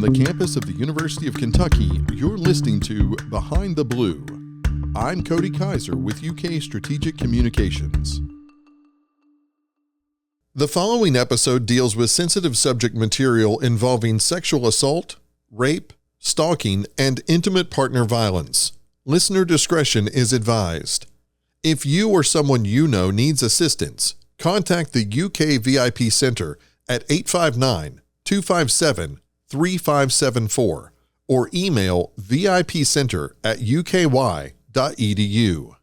From the campus of the University of Kentucky, you're listening to Behind the Blue. I'm Cody Kaiser with UK Strategic Communications. The following episode deals with sensitive subject material involving sexual assault, rape, stalking, and intimate partner violence. Listener discretion is advised. If you or someone you know needs assistance, contact the UK VIP Center at 859-257-3574 or email vipcenter@uky.edu.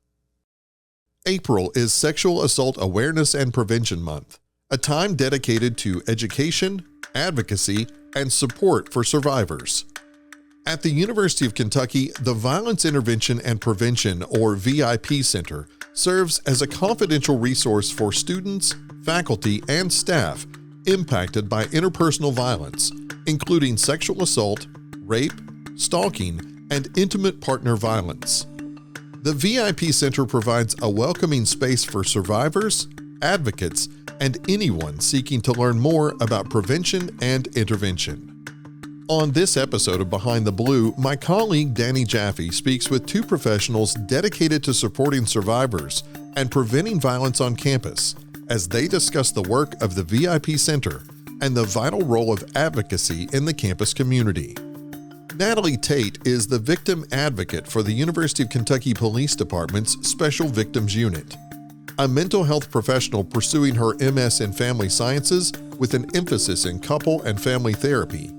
April is Sexual Assault Awareness and Prevention Month, a time dedicated to education, advocacy, and support for survivors. At the University of Kentucky, the Violence Intervention and Prevention, or VIP Center, serves as a confidential resource for students, faculty, and staff impacted by interpersonal violence, including sexual assault, rape, stalking, and intimate partner violence. The VIP Center provides a welcoming space for survivors, advocates, and anyone seeking to learn more about prevention and intervention. On this episode of Behind the Blue, my colleague Danny Jaffe speaks with two professionals dedicated to supporting survivors and preventing violence on campus as they discuss the work of the VIP Center and the vital role of advocacy in the campus community. Natalie Tate is the victim advocate for the University of Kentucky Police Department's Special Victims Unit, a mental health professional pursuing her MS in family sciences with an emphasis in couple and family therapy.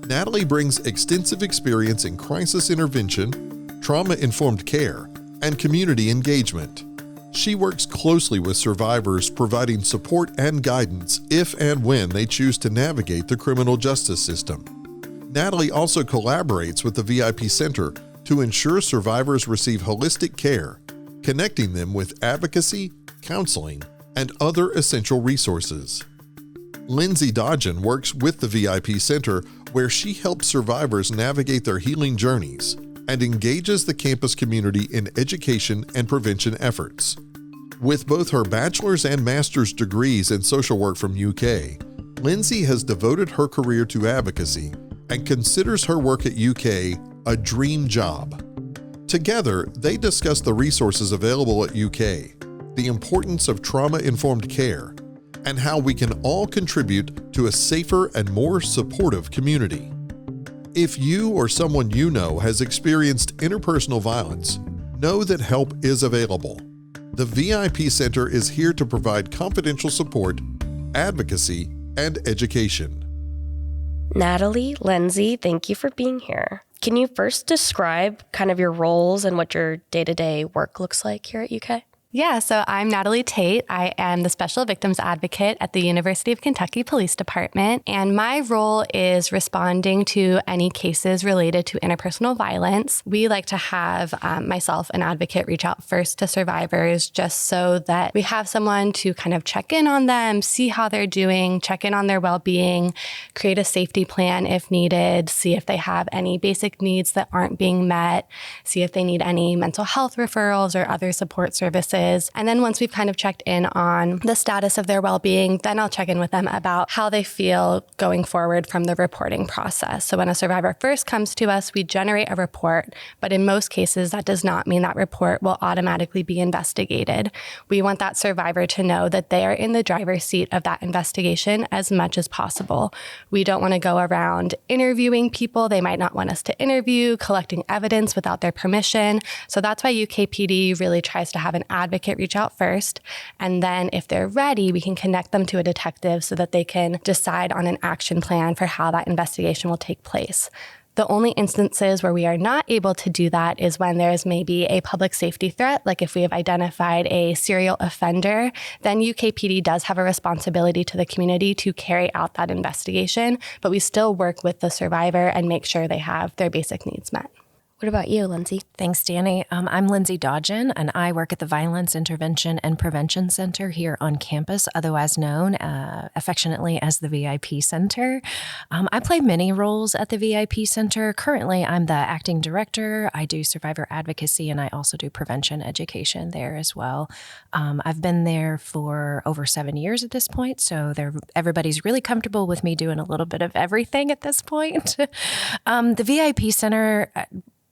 Natalie brings extensive experience in crisis intervention, trauma-informed care, and community engagement. She works closely with survivors, providing support and guidance if and when they choose to navigate the criminal justice system. Natalie also collaborates with the VIP Center to ensure survivors receive holistic care, connecting them with advocacy, counseling, and other essential resources. Lenzi Dodgen works with the VIP Center, where she helps survivors navigate their healing journeys and engages the campus community in education and prevention efforts. With both her bachelor's and master's degrees in social work from UK, Lenzi has devoted her career to advocacy and considers her work at UK a dream job. Together, they discuss the resources available at UK, the importance of trauma-informed care, and how we can all contribute to a safer and more supportive community. If you or someone you know has experienced interpersonal violence, know that help is available. The VIP Center is here to provide confidential support, advocacy, and education. Natalie, Lenzi, thank you for being here. Can you first describe kind of your roles and what your day-to-day work looks like here at UK? Yeah, so I'm Natalie Tate. I am the Special Victims Advocate at the University of Kentucky Police Department, and my role is responding to any cases related to interpersonal violence. We like to have myself, an advocate, reach out first to survivors just so that we have someone to kind of check in on them, see how they're doing, check in on their well-being, create a safety plan if needed, see if they have any basic needs that aren't being met, see if they need any mental health referrals or other support services. And then once we've kind of checked in on the status of their well-being, then I'll check in with them about how they feel going forward from the reporting process. So when a survivor first comes to us, we generate a report, but in most cases, that does not mean that report will automatically be investigated. We want that survivor to know that they are in the driver's seat of that investigation as much as possible. We don't want to go around interviewing people they might not want us to interview, collecting evidence without their permission. So that's why UKPD really tries to have an advocate reach out first. And then if they're ready, we can connect them to a detective so that they can decide on an action plan for how that investigation will take place. The only instances where we are not able to do that is when there's maybe a public safety threat, like if we have identified a serial offender, then UKPD does have a responsibility to the community to carry out that investigation, but we still work with the survivor and make sure they have their basic needs met. What about you, Lenzi? Thanks, Danny. I'm Lenzi Dodgen, and I work at the Violence Intervention and Prevention Center here on campus, otherwise known affectionately as the VIP Center. I play many roles at the VIP Center. Currently, I'm the acting director. I do survivor advocacy, and I also do prevention education there as well. I've been there for over 7 years at this point, so everybody's really comfortable with me doing a little bit of everything at this point. The VIP Center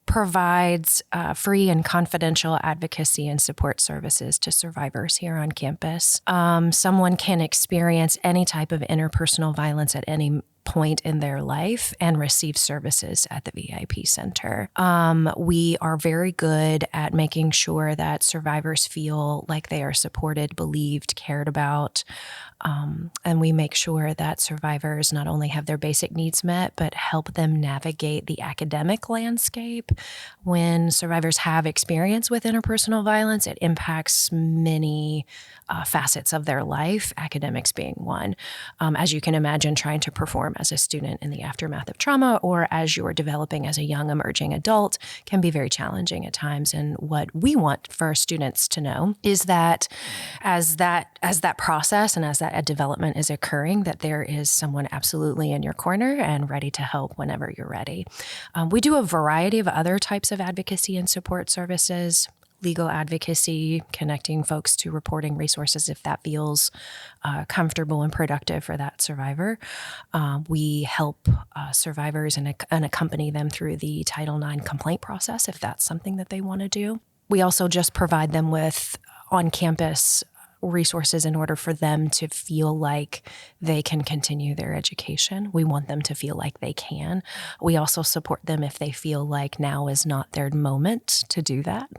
provides free and confidential advocacy and support services to survivors here on campus. Someone can experience any type of interpersonal violence at any point in their life and receive services at the VIP Center. We are very good at making sure that survivors feel like they are supported, believed, cared about. And we make sure that survivors not only have their basic needs met, but help them navigate the academic landscape. When survivors have experience with interpersonal violence, it impacts many facets of their life, academics being one. As you can imagine, trying to perform as a student in the aftermath of trauma or as you're developing as a young emerging adult can be very challenging at times. And what we want for our students to know is that as that process and as that development is occurring, that there is someone absolutely in your corner and ready to help whenever you're ready. We do a variety of other types of advocacy and support services. Legal advocacy, connecting folks to reporting resources if that feels comfortable and productive for that survivor. We help survivors and accompany them through the Title IX complaint process if that's something that they want to do. We also just provide them with on-campus resources in order for them to feel like they can continue their education. We want them to feel like they can. We also support them if they feel like now is not their moment to do that.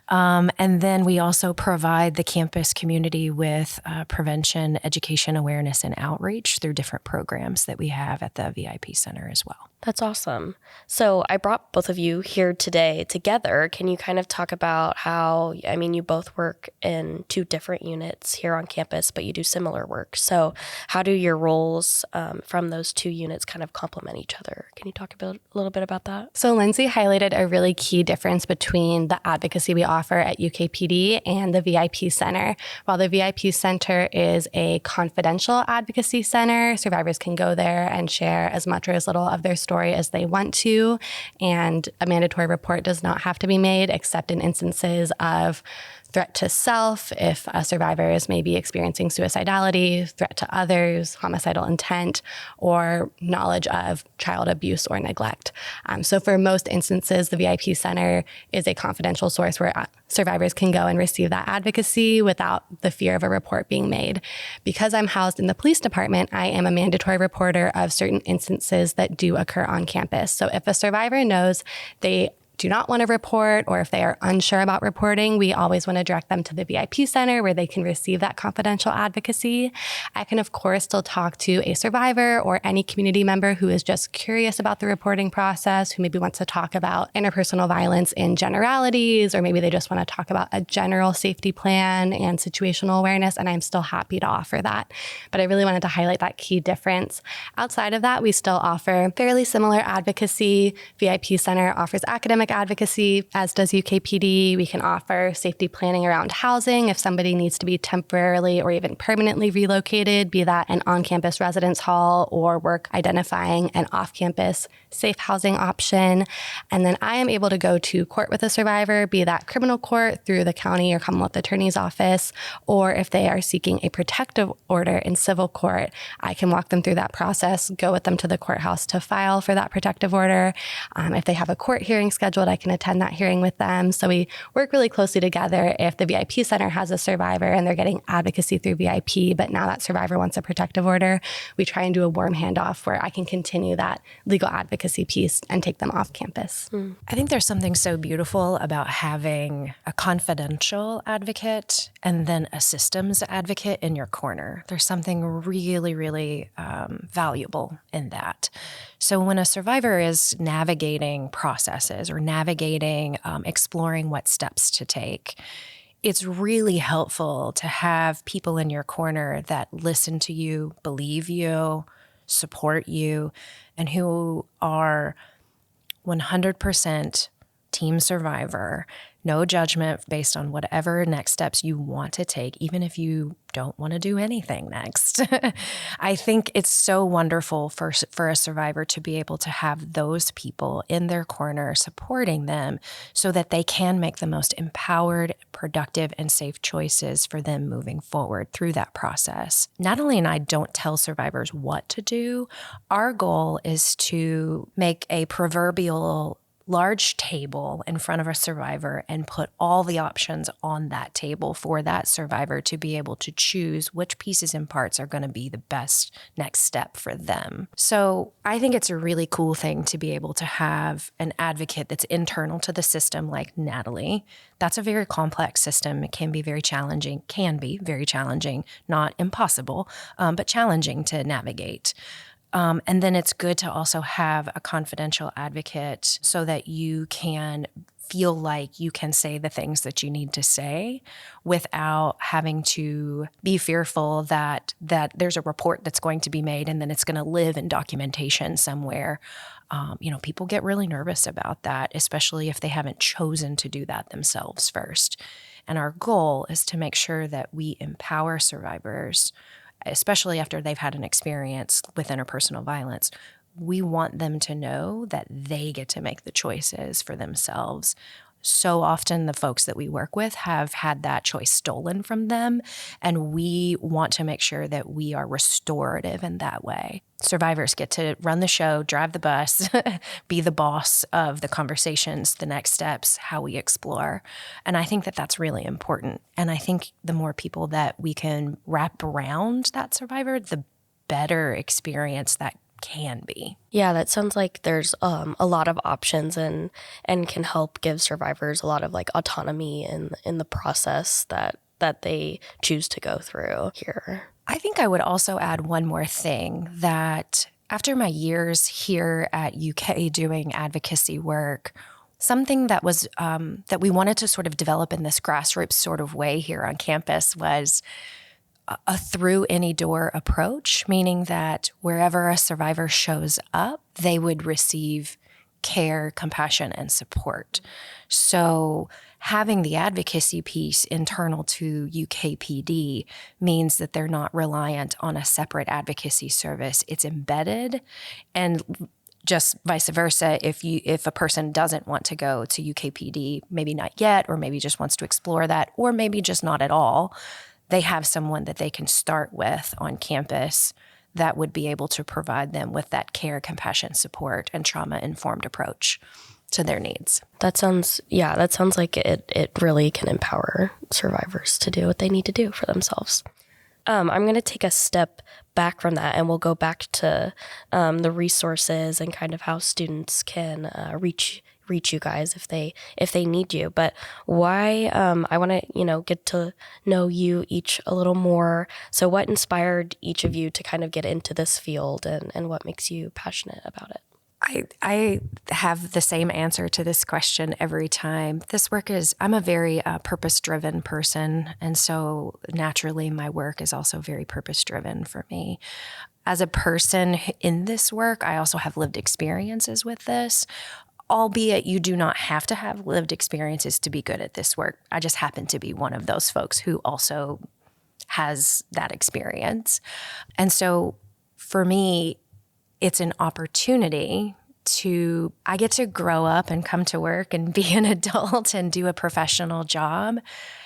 And then we also provide the campus community with prevention, education, awareness, and outreach through different programs that we have at the VIP Center as well. That's awesome. So I brought both of you here today together. Can you kind of talk about how, you both work in two different units here on campus, but you do similar work. So how do your roles from those two units kind of complement each other? Can you talk a little bit about that? So Lenzi highlighted a really key difference between the advocacy we offer at UKPD and the VIP Center. While the VIP Center is a confidential advocacy center, survivors can go there and share as much or as little of their story as they want to, and a mandatory report does not have to be made except in instances of threat to self, if a survivor is maybe experiencing suicidality, threat to others, homicidal intent, or knowledge of child abuse or neglect. So for most instances, the VIP Center is a confidential source where survivors can go and receive that advocacy without the fear of a report being made. Because I'm housed in the police department, I am a mandatory reporter of certain instances that do occur on campus. So if a survivor knows they do not want to report, or if they are unsure about reporting, we always want to direct them to the VIP Center where they can receive that confidential advocacy. I can, of course, still talk to a survivor or any community member who is just curious about the reporting process, who maybe wants to talk about interpersonal violence in generalities, or maybe they just want to talk about a general safety plan and situational awareness, and I'm still happy to offer that. But I really wanted to highlight that key difference. Outside of that, we still offer fairly similar advocacy. VIP Center offers academic advocacy, as does UKPD. We can offer safety planning around housing if somebody needs to be temporarily or even permanently relocated, be that an on-campus residence hall or work identifying an off-campus safe housing option. And then I am able to go to court with a survivor, be that criminal court through the county or Commonwealth Attorney's Office, or if they are seeking a protective order in civil court, I can walk them through that process, go with them to the courthouse to file for that protective order. If they have a court hearing scheduled, I can attend that hearing with them. So we work really closely together. If the VIP Center has a survivor and they're getting advocacy through VIP, but now that survivor wants a protective order, we try and do a warm handoff where I can continue that legal advocacy piece and take them off campus. I think there's something so beautiful about having a confidential advocate and then a systems advocate in your corner. There's something really, really valuable in that. So when a survivor is navigating processes or navigating, exploring what steps to take, it's really helpful to have people in your corner that listen to you, believe you, support you, and who are 100% team survivor, no judgment based on whatever next steps you want to take, even if you don't want to do anything next. I think it's so wonderful for a survivor to be able to have those people in their corner supporting them so that they can make the most empowered, productive, and safe choices for them moving forward through that process. Natalie and I don't tell survivors what to do. Our goal is to make a proverbial large table in front of a survivor and put all the options on that table for that survivor to be able to choose which pieces and parts are going to be the best next step for them. So I think it's a really cool thing to be able to have an advocate that's internal to the system like Natalie. That's a very complex system. It can be very challenging, not impossible, but challenging to navigate. And then it's good to also have a confidential advocate so that you can feel like you can say the things that you need to say without having to be fearful that there's a report that's going to be made and then it's going to live in documentation somewhere. People get really nervous about that, especially if they haven't chosen to do that themselves first. And our goal is to make sure that we empower survivors, especially after they've had an experience with interpersonal violence. We want them to know that they get to make the choices for themselves. So often the folks that we work with have had that choice stolen from them, and we want to make sure that we are restorative in that way. Survivors get to run the show, drive the bus, be the boss of the conversations, the next steps, how we explore. And I think that that's really important. And I think the more people that we can wrap around that survivor, the better experience that can be. Yeah, that sounds like there's a lot of options and can help give survivors a lot of like autonomy in the process that they choose to go through here. I think I would also add one more thing, that after my years here at UK doing advocacy work, something that was that we wanted to sort of develop in this grassroots sort of way here on campus was a through any door approach, meaning that wherever a survivor shows up, they would receive care, compassion, and support. So having the advocacy piece internal to UKPD means that they're not reliant on a separate advocacy service. It's embedded, and just vice versa, if a person doesn't want to go to UKPD, maybe not yet, or maybe just wants to explore that, or maybe just not at all, they have someone that they can start with on campus that would be able to provide them with that care, compassion, support, and trauma-informed approach to their needs. That sounds like it really can empower survivors to do what they need to do for themselves. I'm going to take a step back from that, and we'll go back to the resources and kind of how students can reach you guys if they need you. But why I want to get to know you each a little more. So what inspired each of you to kind of get into this field, and what makes you passionate about it? I have the same answer to this question every time. I'm a very purpose-driven person, and so naturally my work is also very purpose-driven for me. As a person in this work, I also have lived experiences with this, albeit you do not have to have lived experiences to be good at this work. I just happen to be one of those folks who also has that experience. And so for me, it's an opportunity I get to grow up and come to work and be an adult and do a professional job.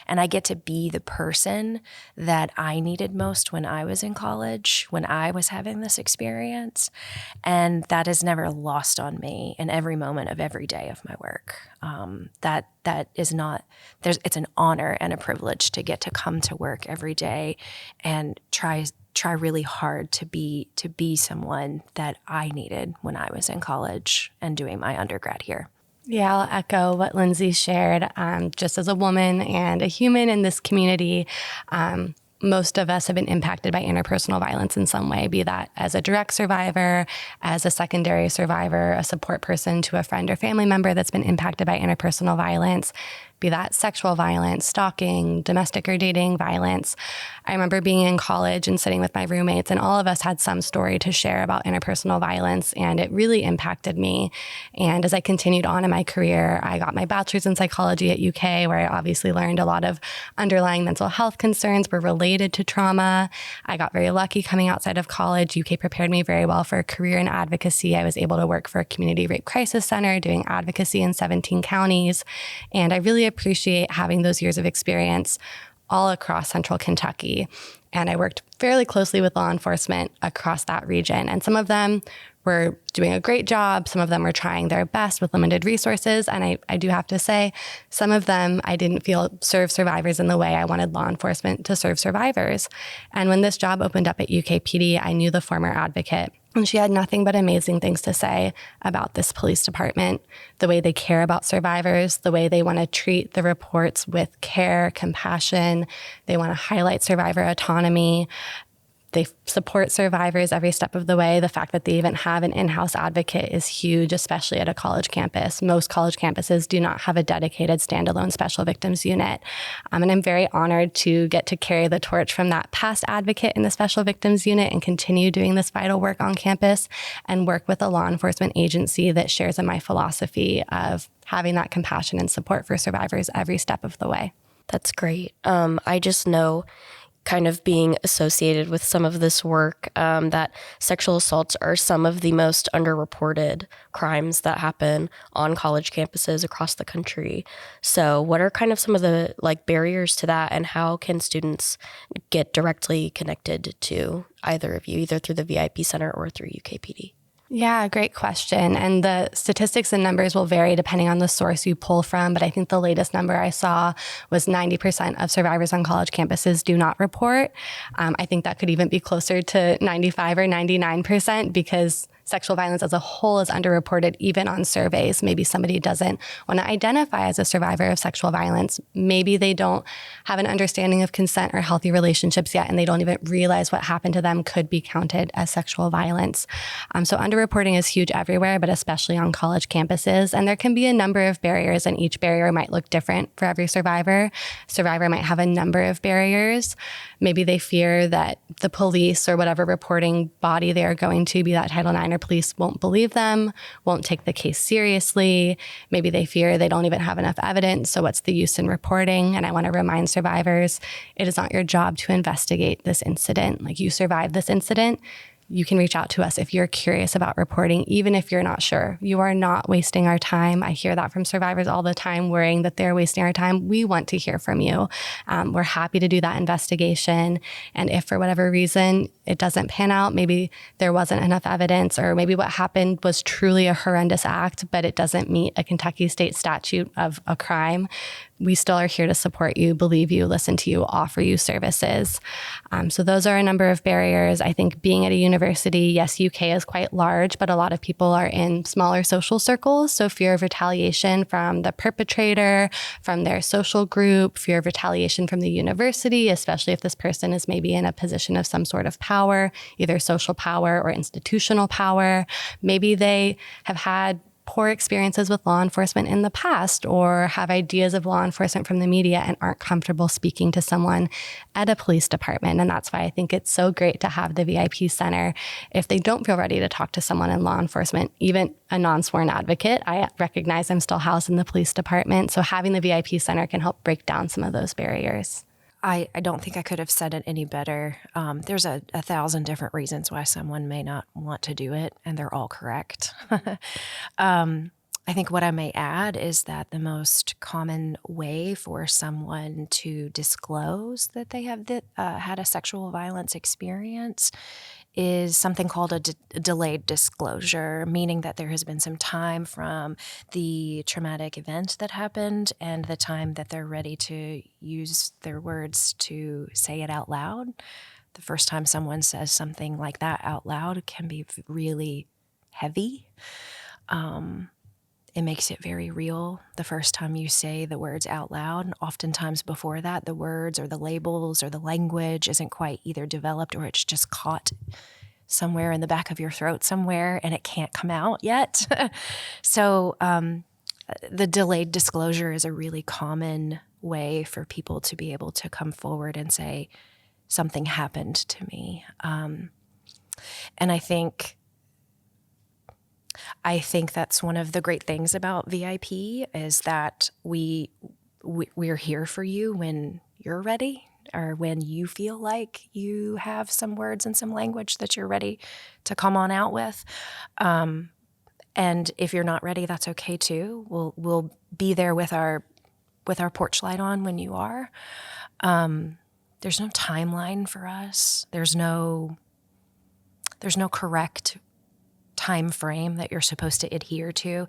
And I get to be the person that I needed most when I was in college, when I was having this experience. And that is never lost on me in every moment of every day of my work. It's an honor and a privilege to get to come to work every day and try really hard to be someone that I needed when I was in college and doing my undergrad here. Yeah, I'll echo what Lenzi shared. Just as a woman and a human in this community, most of us have been impacted by interpersonal violence in some way, be that as a direct survivor, as a secondary survivor, a support person to a friend or family member that's been impacted by interpersonal violence. be that sexual violence, stalking, domestic or dating violence. I remember being in college and sitting with my roommates, and all of us had some story to share about interpersonal violence, and it really impacted me. And as I continued on in my career, I got my bachelor's in psychology at UK, where I obviously learned a lot of underlying mental health concerns were related to trauma. I got very lucky coming outside of college. UK prepared me very well for a career in advocacy. I was able to work for a community rape crisis center doing advocacy in 17 counties. And I really appreciate having those years of experience all across central Kentucky. And I worked fairly closely with law enforcement across that region. And some of them were doing a great job. Some of them were trying their best with limited resources. And I do have to say, some of them I didn't feel served survivors in the way I wanted law enforcement to serve survivors. And when this job opened up at UKPD, I knew the former advocate. And she had nothing but amazing things to say about this police department, the way they care about survivors, the way they want to treat the reports with care, compassion. They want to highlight survivor autonomy. They support survivors every step of the way. The fact that they even have an in-house advocate is huge, especially at a college campus. Most college campuses do not have a dedicated standalone special victims unit. And I'm very honored to get to carry the torch from that past advocate in the special victims unit and continue doing this vital work on campus and work with a law enforcement agency that shares in my philosophy of having that compassion and support for survivors every step of the way. That's great. I just know, kind of being associated with some of this work, that sexual assaults are some of the most underreported crimes that happen on college campuses across the country. So what are kind of some of the barriers to that, and how can students get directly connected to either of you, either through the VIP Center or through UKPD? Yeah, great question. And the statistics and numbers will vary depending on the source you pull from. But I think the latest number I saw was 90% of survivors on college campuses do not report. I think that could even be closer to 95 or 99% because sexual violence as a whole is underreported even on surveys. Maybe somebody doesn't want to identify as a survivor of sexual violence. Maybe they don't have an understanding of consent or healthy relationships yet, and they don't even realize what happened to them could be counted as sexual violence. So underreporting is huge everywhere, but especially on college campuses. And there can be a number of barriers, and each barrier might look different for every survivor. Survivor might have a number of barriers. Maybe they fear that the police or whatever reporting body they are going to, be that Title IX or police, won't believe them, won't take the case seriously. Maybe they fear they don't even have enough evidence, so what's the use in reporting? And I want to remind survivors, it is not your job to investigate this incident. You survived this incident, you can reach out to us if you're curious about reporting, even if you're not sure. You are not wasting our time. I hear that from survivors all the time, worrying that they're wasting our time. We want to hear from you. We're happy to do that investigation. And if for whatever reason it doesn't pan out, maybe there wasn't enough evidence, or maybe what happened was truly a horrendous act, but it doesn't meet a Kentucky state statute of a crime, we still are here to support you, believe you, listen to you, offer you services. So those are a number of barriers. I think being at a university, yes, UK is quite large, but a lot of people are in smaller social circles. So fear of retaliation from the perpetrator, from their social group, fear of retaliation from the university, especially if this person is maybe in a position of some sort of power, either social power or institutional power. Maybe they have had poor experiences with law enforcement in the past, or have ideas of law enforcement from the media and aren't comfortable speaking to someone at a police department. And that's why I think it's so great to have the VIP Center. If they don't feel ready to talk to someone in law enforcement, even a non-sworn advocate, I recognize I'm still housed in the police department. So having the VIP Center can help break down some of those barriers. I don't think I could have said it any better. There's a 1,000 different reasons why someone may not want to do it, and they're all correct. I think what I may add is that the most common way for someone to disclose that they have had a sexual violence experience is something called a delayed disclosure, meaning that there has been some time from the traumatic event that happened and the time that they're ready to use their words to say it out loud. The first time someone says something like that out loud can be really heavy. It makes it very real the first time you say the words out loud. And oftentimes before that, the words or the labels or the language isn't quite either developed, or it's just caught somewhere in the back of your throat somewhere and it can't come out yet. So the delayed disclosure is a really common way for people to be able to come forward and say, something happened to me. And I think that's one of the great things about VIP is that we're here for you when you're ready, or when you feel like you have some words and some language that you're ready to come on out with. And if you're not ready, that's okay too. We'll be there with our porch light on when you are. There's no timeline for us. There's no correct time frame that you're supposed to adhere to.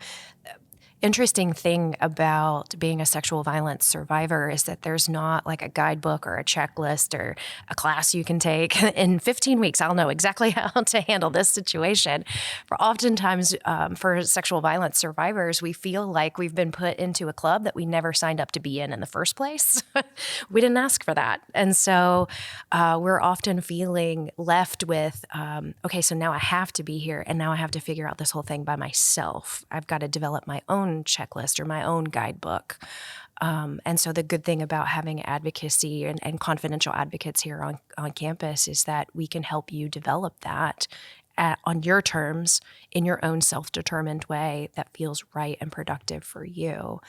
Interesting thing about being a sexual violence survivor is that there's not like a guidebook or a checklist or a class you can take. In 15 weeks, I'll know exactly how to handle this situation. For oftentimes, for sexual violence survivors, we feel like we've been put into a club that we never signed up to be in the first place. We didn't ask for that. And so we're often feeling left with, okay, so now I have to be here, and now I have to figure out this whole thing by myself. I've got to develop my own checklist or my own guidebook. And so the good thing about having advocacy and confidential advocates here on campus is that we can help you develop that on your terms, in your own self-determined way that feels right and productive for you.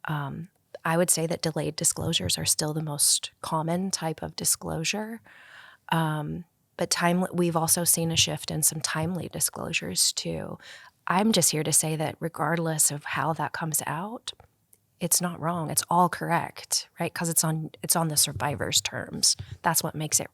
I would say that delayed disclosures are still the most common type of disclosure. But we've also seen a shift in some timely disclosures too. I'm just here to say that regardless of how that comes out, it's not wrong. It's all correct, right? Because it's on the survivor's terms. That's what makes it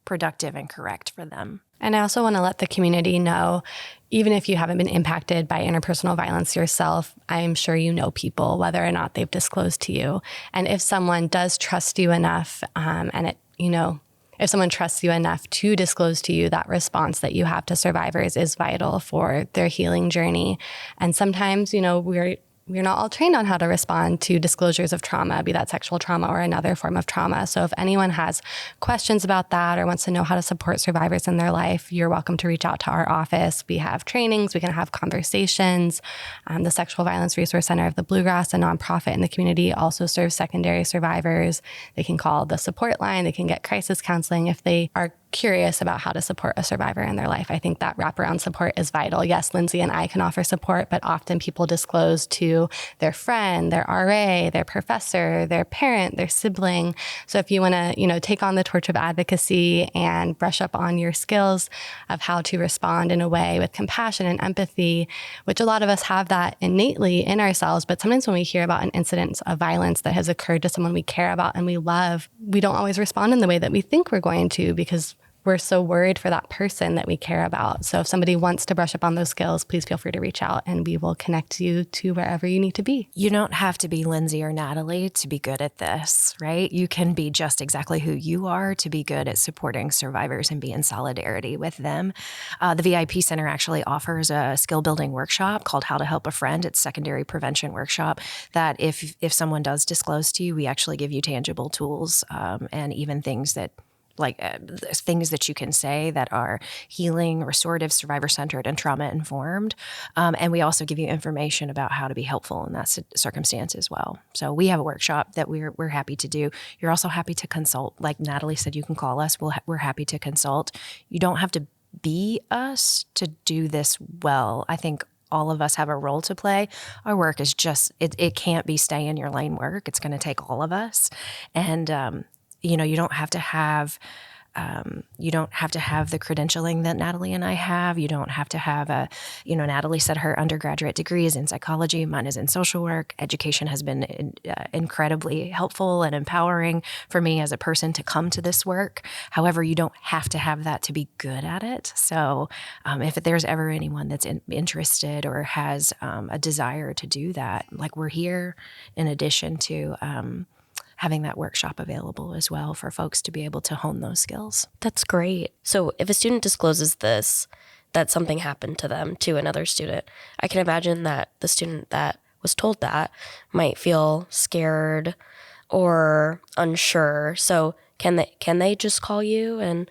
productive and correct for them. And I also want to let the community know, even if you haven't been impacted by interpersonal violence yourself, I'm sure you know people, whether or not they've disclosed to you. And if someone does trust you enough, if someone trusts you enough to disclose to you, that response that you have to survivors is vital for their healing journey. And sometimes, we're not all trained on how to respond to disclosures of trauma, be that sexual trauma or another form of trauma. So if anyone has questions about that or wants to know how to support survivors in their life, you're welcome to reach out to our office. We have trainings, we can have conversations. The Sexual Violence Resource Center of the Bluegrass, a nonprofit in the community, also serves secondary survivors. They can call the support line, they can get crisis counseling if they are curious about how to support a survivor in their life. I think that wraparound support is vital. Yes, Lindsay and I can offer support, but often people disclose to their friend, their RA, their professor, their parent, their sibling. So if you want to, take on the torch of advocacy and brush up on your skills of how to respond in a way with compassion and empathy, which a lot of us have that innately in ourselves, but sometimes when we hear about an incident of violence that has occurred to someone we care about and we love, we don't always respond in the way that we think we're going to because we're so worried for that person that we care about. So if somebody wants to brush up on those skills, please feel free to reach out and we will connect you to wherever you need to be. You don't have to be Lindsay or Natalie to be good at this, right? You can be just exactly who you are to be good at supporting survivors and be in solidarity with them. The VIP Center actually offers a skill building workshop called How to Help a Friend. It's secondary prevention workshop that if someone does disclose to you, we actually give you tangible tools and even things that things that you can say that are healing, restorative, survivor-centered, and trauma-informed. And we also give you information about how to be helpful in that circumstance as well. So we have a workshop that we're happy to do. You're also happy to consult. Like Natalie said, you can call us. We're happy to consult. You don't have to be us to do this well. I think all of us have a role to play. Our work is just, it can't be stay in your lane work. It's going to take all of us. And, you don't have to have the credentialing that Natalie and I have. You don't have to have Natalie said her undergraduate degree is in psychology. Mine is in social work. Education has been incredibly helpful and empowering for me as a person to come to this work. However, you don't have to have that to be good at it. So if there's ever anyone that's interested or has a desire to do that, we're here in addition to having that workshop available as well for folks to be able to hone those skills. That's great. So if a student discloses this, that something happened to them, to another student, I can imagine that the student that was told that might feel scared or unsure. So can they just call you and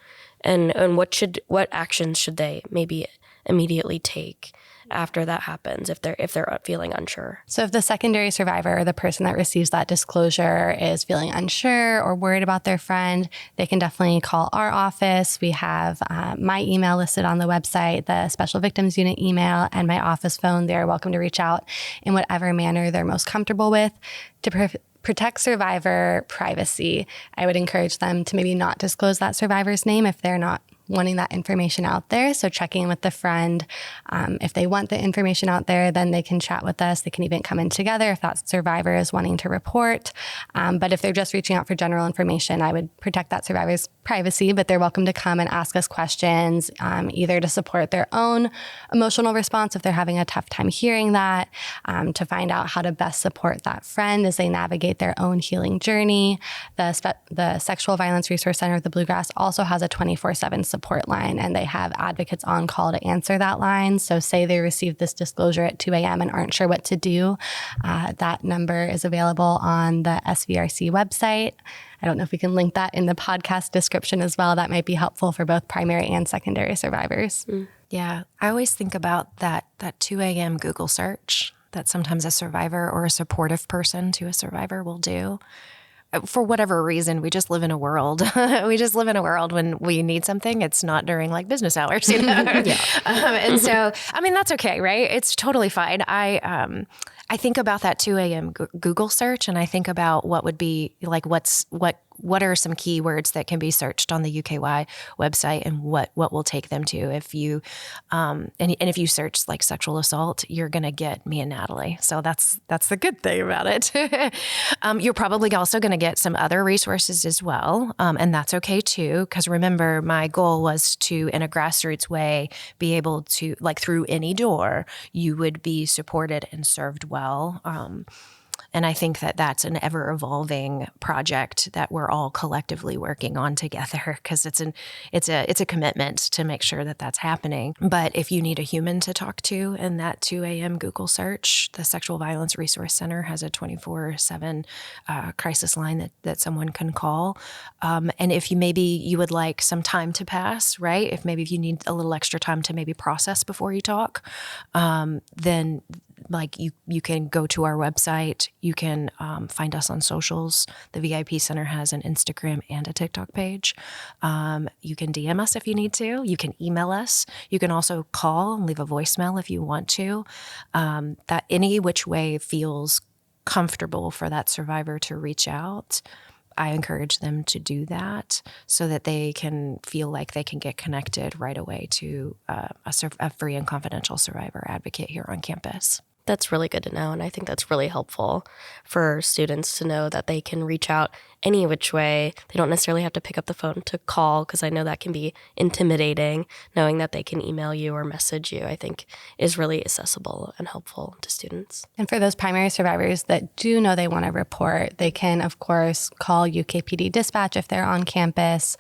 what actions should they maybe immediately take after that happens if they're feeling unsure? So if the secondary survivor or the person that receives that disclosure is feeling unsure or worried about their friend, they can definitely call our office. We have my email listed on the website, the Special Victims Unit email, and my office phone. They're welcome to reach out in whatever manner they're most comfortable with. To protect survivor privacy, I would encourage them to maybe not disclose that survivor's name if they're not wanting that information out there. So checking with the friend. If they want the information out there, then they can chat with us. They can even come in together if that survivor is wanting to report. But if they're just reaching out for general information, I would protect that survivor's privacy, but they're welcome to come and ask us questions, either to support their own emotional response if they're having a tough time hearing that, to find out how to best support that friend as they navigate their own healing journey. The Sexual Violence Resource Center of the Bluegrass also has a 24/7 support line, and they have advocates on call to answer that line. So say they received this disclosure at 2 a.m. and aren't sure what to do, that number is available on the SVRC website. I don't know if we can link that in the podcast description as well. That might be helpful for both primary and secondary survivors. Yeah, I always think about that 2 a.m. Google search that sometimes a survivor or a supportive person to a survivor will do. For whatever reason, we just live in a world. We just live in a world when we need something. It's not during like business hours, you know? And so, I mean, that's okay, right? It's totally fine. I think about that 2 a.m. Google search, and I think about what would be like, what are some keywords that can be searched on the UKY website, and what will take them to. If you and if you search like sexual assault, you're going to get me and Natalie. So that's the good thing about it. You're probably also going to get some other resources as well. And that's okay too. Because remember, my goal was to, in a grassroots way, be able to, like through any door, you would be supported and served well. And I think that that's an ever-evolving project that we're all collectively working on together, because it's a commitment to make sure that that's happening. But if you need a human to talk to in that 2 a.m. Google search, the Sexual Violence Resource Center has a 24/7 crisis line that someone can call. And if you would like some time to pass, right? If you need a little extra time to maybe process before you talk, then like you can go to our website. You can find us on socials. The VIP Center has an Instagram and a TikTok page. You can DM us if you need to. You can email us. You can also call and leave a voicemail if you want to. That any which way feels comfortable for that survivor to reach out, I encourage them to do that so that they can feel like they can get connected right away to a free and confidential survivor advocate here on campus. That's really good to know, and I think that's really helpful for students to know that they can reach out any which way. They don't necessarily have to pick up the phone to call, because I know that can be intimidating. Knowing that they can email you or message you, I think, is really accessible and helpful to students. And for those primary survivors that do know they want to report, they can, of course, call UKPD Dispatch if they're on campus.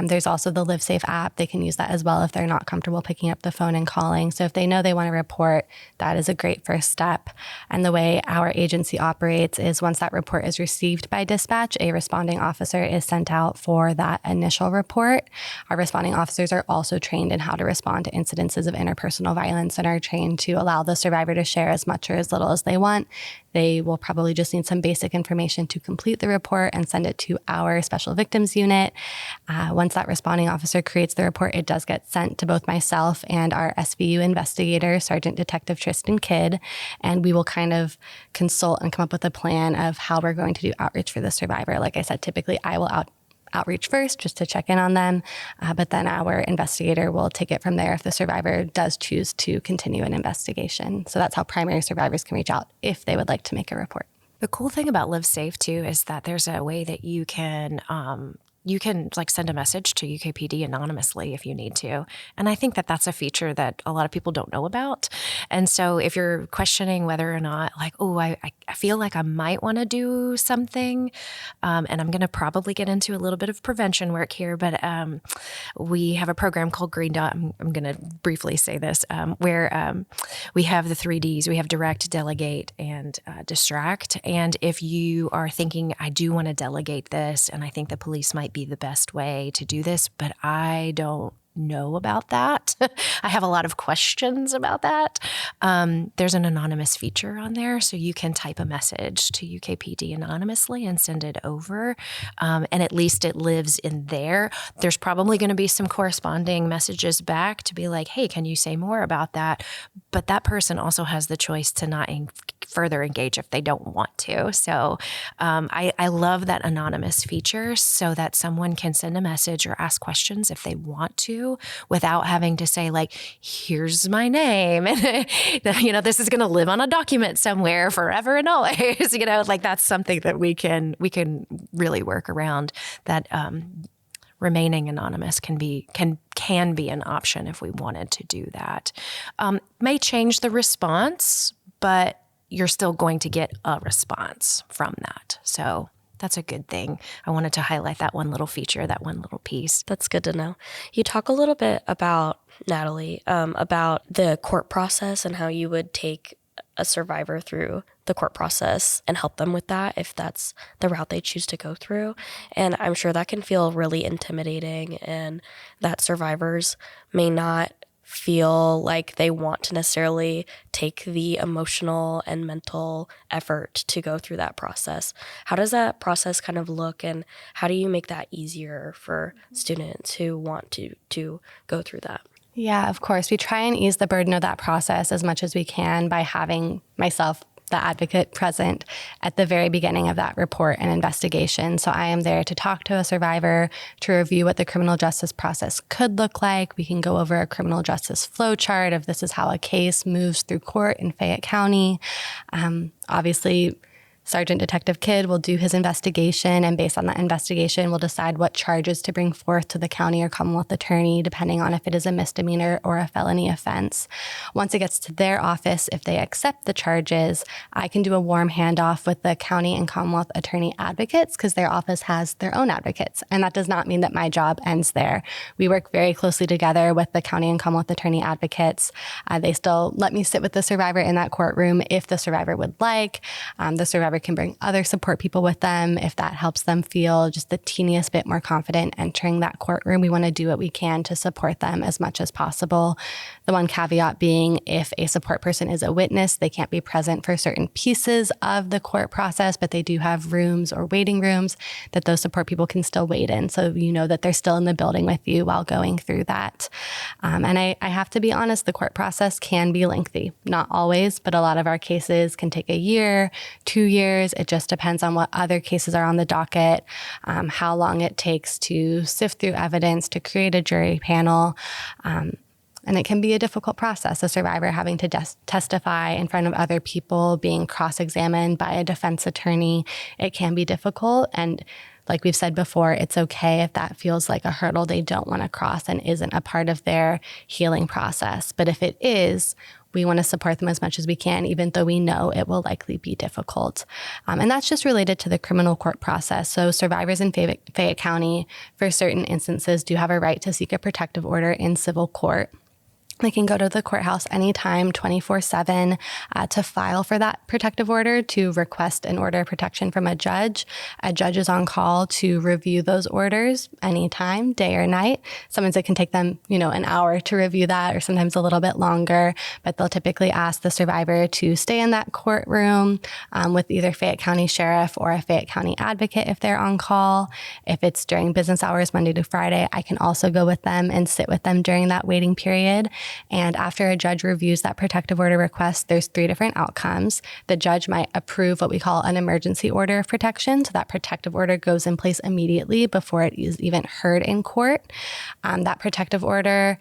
There's also the Live Safe app. They can use that as well if they're not comfortable picking up the phone and calling. So if they know they want to report, that is a great first step. And the way our agency operates is once that report is received by dispatch, a responding officer is sent out for that initial report. Our responding officers are also trained in how to respond to incidences of interpersonal violence and are trained to allow the survivor to share as much or as little as they want. They will probably just need some basic information to complete the report and send it to our Special Victims Unit. Once that responding officer creates the report, it does get sent to both myself and our SVU investigator, Sergeant Detective Tristan Kidd, and we will kind of consult and come up with a plan of how we're going to do outreach for the survivor. Like I said, typically I will outreach first just to check in on them, but then our investigator will take it from there if the survivor does choose to continue an investigation. So that's how primary survivors can reach out if they would like to make a report. The cool thing about Live Safe too is that there's a way that you can like send a message to UKPD anonymously if you need to. And I think that that's a feature that a lot of people don't know about. And so if you're questioning whether or not like, oh, I feel like I might want to do something, and I'm going to probably get into a little bit of prevention work here, but we have a program called Green Dot. I'm going to briefly say this, where we have the 3 Ds. We have direct, delegate, and distract. And if you are thinking, I do want to delegate this, and I think the police might be the best way to do this, but I don't know about that. I have a lot of questions about that. There's an anonymous feature on there, so you can type a message to UKPD anonymously and send it over, and at least it lives in there. There's probably going to be some corresponding messages back to be like, hey, can you say more about that? But that person also has the choice to not further engage if they don't want to. So I love that anonymous feature so that someone can send a message or ask questions if they want to, without having to say like, here's my name. And, this is going to live on a document somewhere forever and always, like that's something that we can really work around. That remaining anonymous can be an option if we wanted to do that. May change the response, but you're still going to get a response from that. So that's a good thing. I wanted to highlight that one little feature, that one little piece. That's good to know. You talk a little bit about, Natalie, about the court process and how you would take a survivor through the court process and help them with that if that's the route they choose to go through. And I'm sure that can feel really intimidating and that survivors may not feel like they want to necessarily take the emotional and mental effort to go through that process. How does that process kind of look, and how do you make that easier for students who want to go through that? Yeah, of course. We try and ease the burden of that process as much as we can by having myself, the advocate, present at the very beginning of that report and investigation. So I am there to talk to a survivor, to review what the criminal justice process could look like. We can go over a criminal justice flow chart of this is how a case moves through court in Fayette County. Obviously, Sergeant Detective Kidd will do his investigation, and based on that investigation, we'll decide what charges to bring forth to the county or Commonwealth attorney, depending on if it is a misdemeanor or a felony offense. Once it gets to their office, if they accept the charges, I can do a warm handoff with the county and Commonwealth attorney advocates because their office has their own advocates. And that does not mean that my job ends there. We work very closely together with the county and Commonwealth attorney advocates. They still let me sit with the survivor in that courtroom if the survivor would like. The survivor can bring other support people with them if that helps them feel just the teeniest bit more confident entering that courtroom. We want to do what we can to support them as much as possible. The one caveat being if a support person is a witness, they can't be present for certain pieces of the court process, but they do have rooms or waiting rooms that those support people can still wait in. So you know that they're still in the building with you while going through that. And I have to be honest, the court process can be lengthy. Not always, but a lot of our cases can take a year, 2 years. It just depends on what other cases are on the docket, how long it takes to sift through evidence, to create a jury panel. And it can be a difficult process, a survivor having to testify in front of other people, being cross-examined by a defense attorney. It can be difficult. And like we've said before, it's okay if that feels like a hurdle they don't want to cross and isn't a part of their healing process. But if it is, we want to support them as much as we can, even though we know it will likely be difficult. And that's just related to the criminal court process. So survivors in Fayette County, for certain instances, do have a right to seek a protective order in civil court. They can go to the courthouse anytime, 24/7, to file for that protective order, to request an order of protection from a judge. A judge is on call to review those orders anytime, day or night. Sometimes it can take them, an hour to review that, or sometimes a little bit longer, but they'll typically ask the survivor to stay in that courtroom with either Fayette County Sheriff or a Fayette County advocate if they're on call. If it's during business hours, Monday to Friday, I can also go with them and sit with them during that waiting period. And after a judge reviews that protective order request, there's 3 different outcomes. The judge might approve what we call an emergency order of protection. So that protective order goes in place immediately before it is even heard in court. That protective order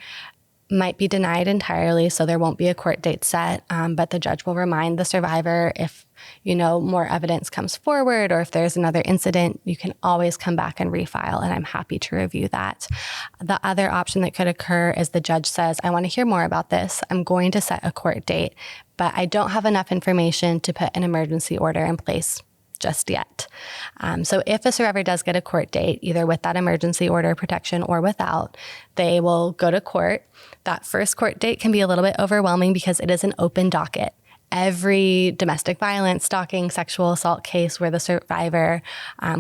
might be denied entirely, so there won't be a court date set, but the judge will remind the survivor if more evidence comes forward or if there's another incident, you can always come back and refile, and I'm happy to review that. The other option that could occur is the judge says, I want to hear more about this. I'm going to set a court date, but I don't have enough information to put an emergency order in place just yet. So if a survivor does get a court date, either with that emergency order of protection or without, they will go to court. That first court date can be a little bit overwhelming because it is an open docket. every domestic violence, stalking, sexual assault case where the survivor,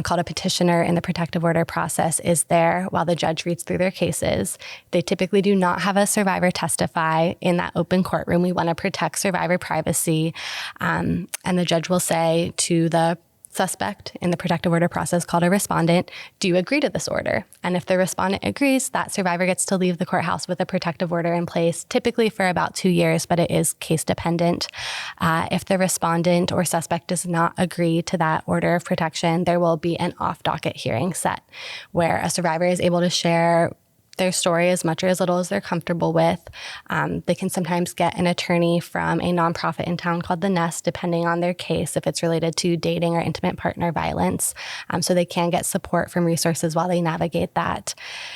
called a petitioner in the protective order process, is there while the judge reads through their cases. They typically do not have a survivor testify in that open courtroom. We want to protect survivor privacy. And the judge will say to the suspect in the protective order process, called a respondent, do you agree to this order? And if the respondent agrees, that survivor gets to leave the courthouse with a protective order in place, typically for about 2 years, but it is case dependent. If the respondent or suspect does not agree to that order of protection, there will be an off-docket hearing set where a survivor is able to share their story as much or as little as they're comfortable with. They can sometimes get an attorney from a nonprofit in town called The Nest, depending on their case, if it's related to dating or intimate partner violence. So they can get support from resources while they navigate that.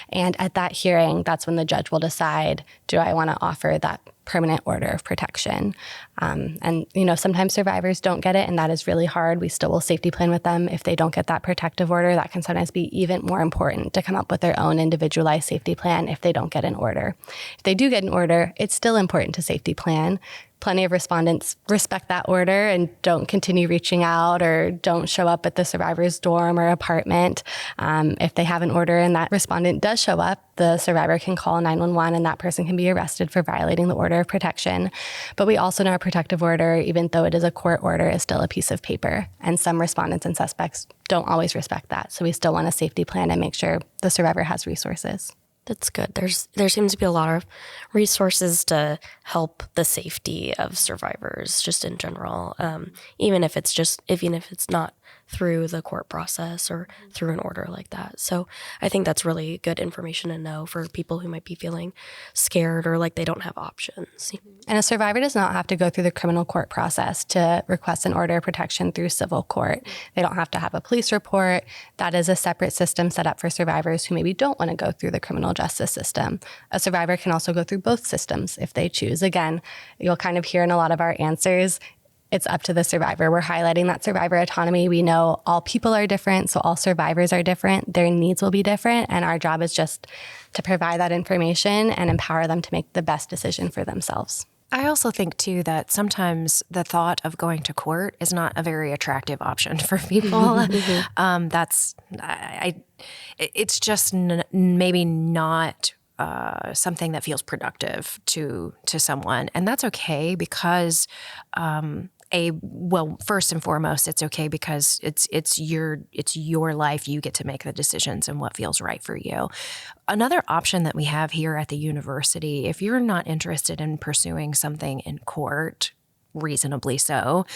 And at that hearing, that's when the judge will decide, do I want to offer that permanent order of protection? And, sometimes survivors don't get it, and that is really hard. We still will safety plan with them. If they don't get that protective order, that can sometimes be even more important to come up with their own individualized safety plan if they don't get an order. If they do get an order, it's still important to safety plan. Plenty of respondents respect that order and don't continue reaching out or don't show up at the survivor's dorm or apartment. If they have an order and that respondent does show up, the survivor can call 911 and that person can be arrested for violating the order of protection. But we also know a protective order, even though it is a court order, is still a piece of paper. And some respondents and suspects don't always respect that. So we still want a safety plan and make sure the survivor has resources. That's good. There seems to be a lot of resources to help the safety of survivors just in general, even if it's not through the court process or through an order like that. So I think that's really good information to know for people who might be feeling scared or like they don't have options. And a survivor does not have to go through the criminal court process to request an order of protection through civil court. They don't have to have a police report. That is a separate system set up for survivors who maybe don't want to go through the criminal justice system. A survivor can also go through both systems if they choose. Again, you'll kind of hear in a lot of our answers, it's up to the survivor. We're highlighting that survivor autonomy. We know all people are different, so all survivors are different. Their needs will be different, and our job is just to provide that information and empower them to make the best decision for themselves. I also think, too, that sometimes the thought of going to court is not a very attractive option for people. It's just maybe not something that feels productive to someone. And that's okay because first and foremost, it's okay because it's your life. You get to make the decisions and what feels right for you. Another option that we have here at the university, if you're not interested in pursuing something in court, reasonably so,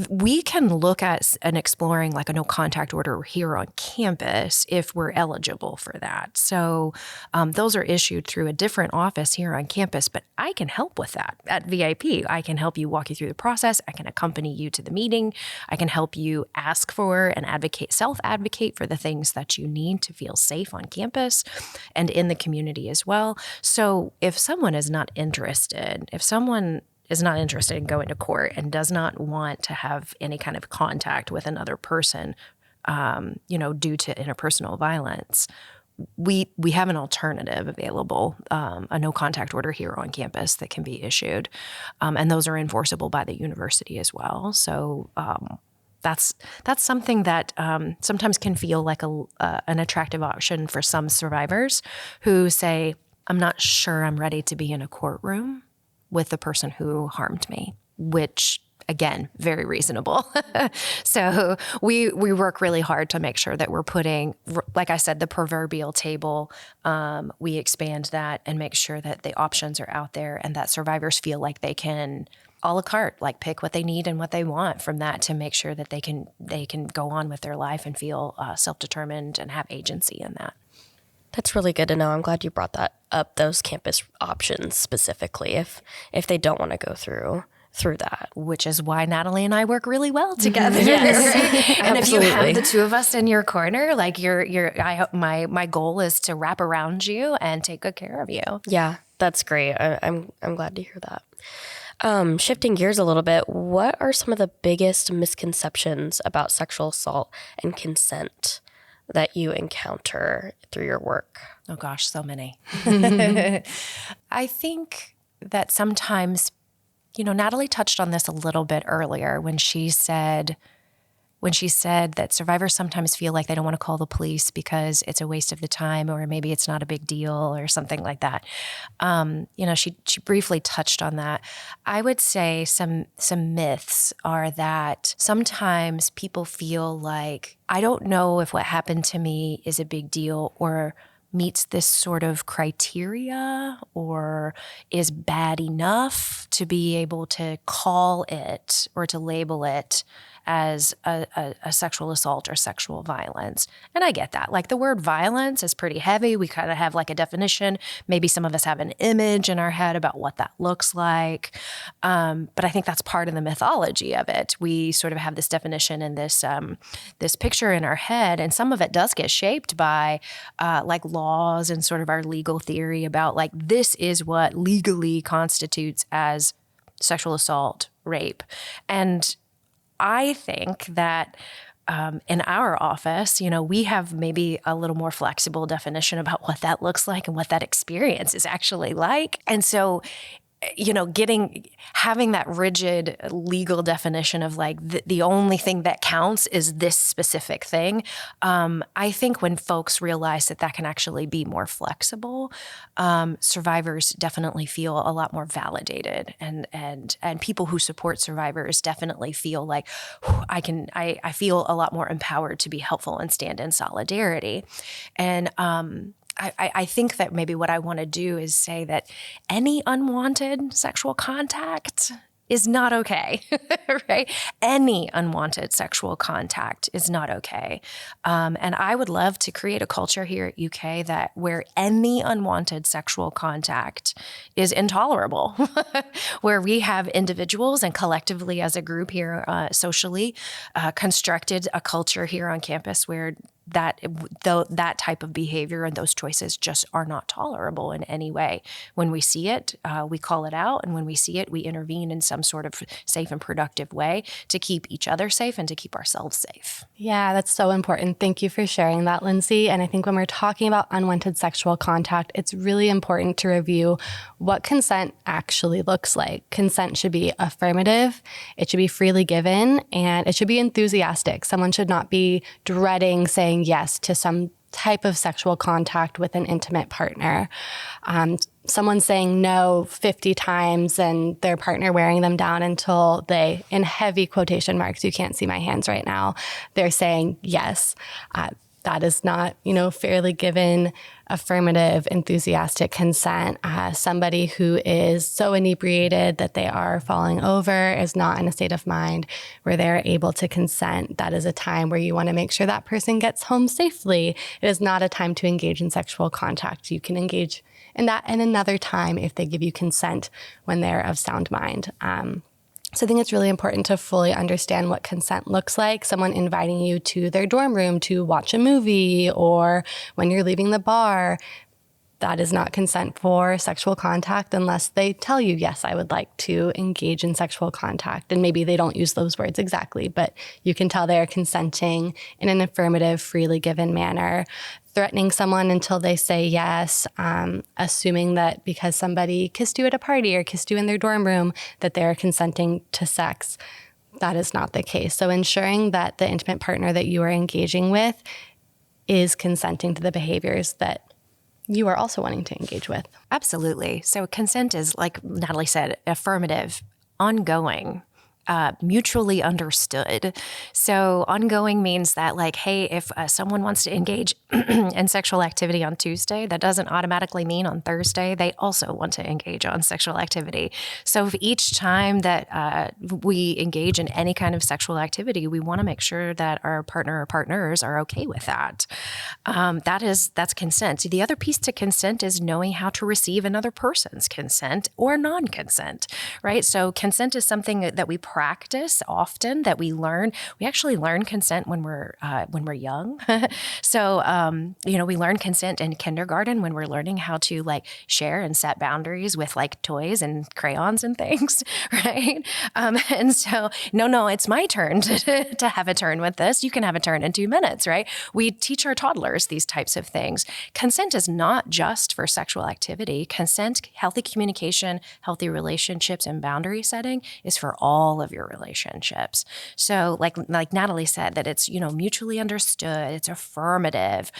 we can look at and exploring like a no contact order here on campus if we're eligible for that. So those are issued through a different office here on campus, but I can help with that at VIP. I can help you, walk you through the process. I can accompany you to the meeting. I can help you ask for and self-advocate for the things that you need to feel safe on campus and in the community as well. So if someone is not interested in going to court and does not want to have any kind of contact with another person, due to interpersonal violence, we have an alternative available, a no contact order here on campus that can be issued. And those are enforceable by the university as well. So that's something that sometimes can feel like an attractive option for some survivors who say, I'm not sure I'm ready to be in a courtroom with the person who harmed me, which, again, very reasonable. So we work really hard to make sure that we're putting, like I said, the proverbial table. We expand that and make sure that the options are out there and that survivors feel like they can a la carte, like pick what they need and what they want from that to make sure that they can go on with their life and feel self-determined and have agency in that. That's really good to know. I'm glad you brought that up, those campus options specifically, if they don't want to go through that. Which is why Natalie and I work really well together. Yes, and absolutely. If you have the two of us in your corner, like my goal is to wrap around you and take good care of you. Yeah, that's great. I'm glad to hear that. Shifting gears a little bit, what are some of the biggest misconceptions about sexual assault and consent that you encounter through your work? Oh gosh, so many. I think that sometimes, Natalie touched on this a little bit earlier when she said that survivors sometimes feel like they don't want to call the police because it's a waste of the time, or maybe it's not a big deal or something like that. She briefly touched on that. I would say some myths are that sometimes people feel like, I don't know if what happened to me is a big deal or meets this sort of criteria or is bad enough to be able to call it or to label it as a sexual assault or sexual violence. And I get that. Like, the word violence is pretty heavy. We kind of have like a definition. Maybe some of us have an image in our head about what that looks like. But I think that's part of the mythology of it. We sort of have this definition and this picture in our head, and some of it does get shaped by like laws and sort of our legal theory about like, this is what legally constitutes as sexual assault, rape. And I think that in our office, we have maybe a little more flexible definition about what that looks like and what that experience is actually like. And so, having that rigid legal definition of like the only thing that counts is this specific thing. I think when folks realize that can actually be more flexible, survivors definitely feel a lot more validated, and people who support survivors definitely feel like, I feel a lot more empowered to be helpful and stand in solidarity. And I think that maybe what I want to do is say that any unwanted sexual contact is not okay, right? Any unwanted sexual contact is not okay. And I would love to create a culture here at UK where any unwanted sexual contact is intolerable, where we have individuals and collectively as a group here socially constructed a culture here on campus where that type of behavior and those choices just are not tolerable in any way. When we see it, we call it out. And when we see it, we intervene in some sort of safe and productive way to keep each other safe and to keep ourselves safe. Yeah, that's so important. Thank you for sharing that, Lindsay. And I think when we're talking about unwanted sexual contact, it's really important to review what consent actually looks like. Consent should be affirmative, it should be freely given, and it should be enthusiastic. Someone should not be dreading saying yes to some type of sexual contact with an intimate partner. Someone saying no 50 times and their partner wearing them down until they, in heavy quotation marks, you can't see my hands right now, they're saying yes. That is not, fairly given, affirmative, enthusiastic consent. Somebody who is so inebriated that they are falling over is not in a state of mind where they're able to consent. That is a time where you want to make sure that person gets home safely. It is not a time to engage in sexual contact. You can engage in that in another time if they give you consent when they're of sound mind. So I think it's really important to fully understand what consent looks like. Someone inviting you to their dorm room to watch a movie, or when you're leaving the bar, that is not consent for sexual contact unless they tell you, yes, I would like to engage in sexual contact. And maybe they don't use those words exactly, but you can tell they're consenting in an affirmative, freely given manner. Threatening someone until they say yes, assuming that because somebody kissed you at a party or kissed you in their dorm room, that they're consenting to sex. That is not the case. So ensuring that the intimate partner that you are engaging with is consenting to the behaviors that you are also wanting to engage with. Absolutely. So consent is, like Natalie said, affirmative, ongoing, mutually understood. So ongoing means that, like, hey, if someone wants to engage in sexual activity on Tuesday, that doesn't automatically mean on Thursday they also want to engage on sexual activity. So if each time that we engage in any kind of sexual activity, we want to make sure that our partner or partners are okay with that. That's consent. The other piece to consent is knowing how to receive another person's consent or non-consent, right? So consent is something that we practice often that we learn. We actually learn consent when we're young. So, we learn consent in kindergarten when we're learning how to like share and set boundaries with like toys and crayons and things, right? And so, no, it's my turn to have a turn with this. You can have a turn in 2 minutes, right? We teach our toddlers these types of things. Consent is not just for sexual activity. Consent, healthy communication, healthy relationships, and boundary setting is for all of your relationships. So like Natalie said, that it's, mutually understood, it's affirmative.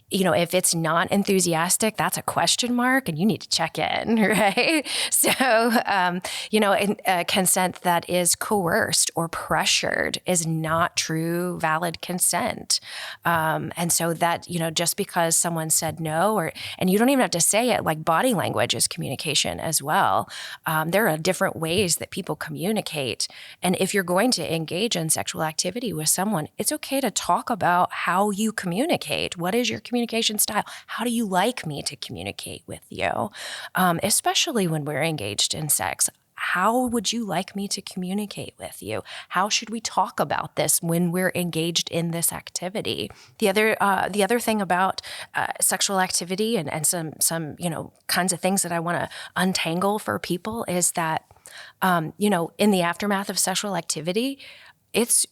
If it's not enthusiastic, that's a question mark and you need to check in, right? So, consent that is coerced or pressured is not true, valid consent. And so that, just because someone said no, and you don't even have to say it, like body language is communication as well. There are different ways that people communicate. And if you're going to engage in sexual activity with someone, it's okay to talk about how you communicate. What is your communication style? How do you like me to communicate with you? Especially when we're engaged in sex. How would you like me to communicate with you? How should we talk about this when we're engaged in this activity? The other thing about sexual activity and some kinds of things that I want to untangle for people is that in the aftermath of sexual activity, it's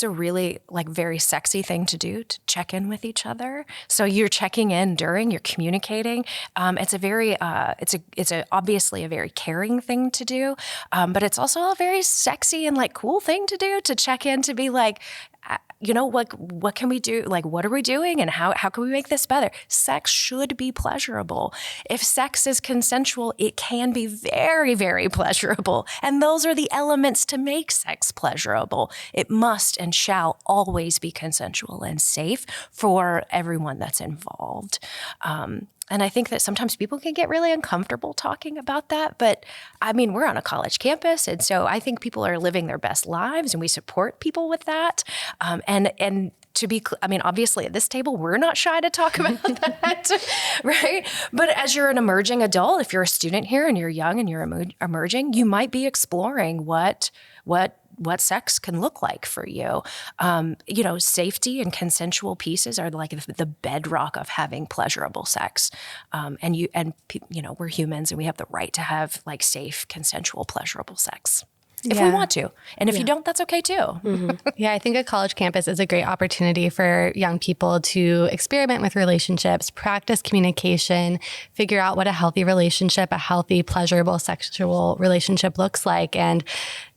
a really like very sexy thing to do, to check in with each other. So you're checking in during, you're communicating. It's obviously a very caring thing to do, but it's also a very sexy and like cool thing to do, to check in, to be like, what can we do? Like, what are we doing? And how can we make this better? Sex should be pleasurable. If sex is consensual, it can be very, very pleasurable. And those are the elements to make sex pleasurable. It must and shall always be consensual and safe for everyone that's involved. And I think that sometimes people can get really uncomfortable talking about that. But I mean, we're on a college campus. And so I think people are living their best lives and we support people with that. And to be, obviously at this table, we're not shy to talk about that, right? But as you're an emerging adult, if you're a student here and you're young and you're emerging, you might be exploring what sex can look like for you. Safety and consensual pieces are like the bedrock of having pleasurable sex. We're humans and we have the right to have like safe, consensual, pleasurable sex. If we want to. And if you don't, that's okay too. Mm-hmm. Yeah, I think a college campus is a great opportunity for young people to experiment with relationships, practice communication, figure out what a healthy relationship, a healthy, pleasurable sexual relationship looks like. And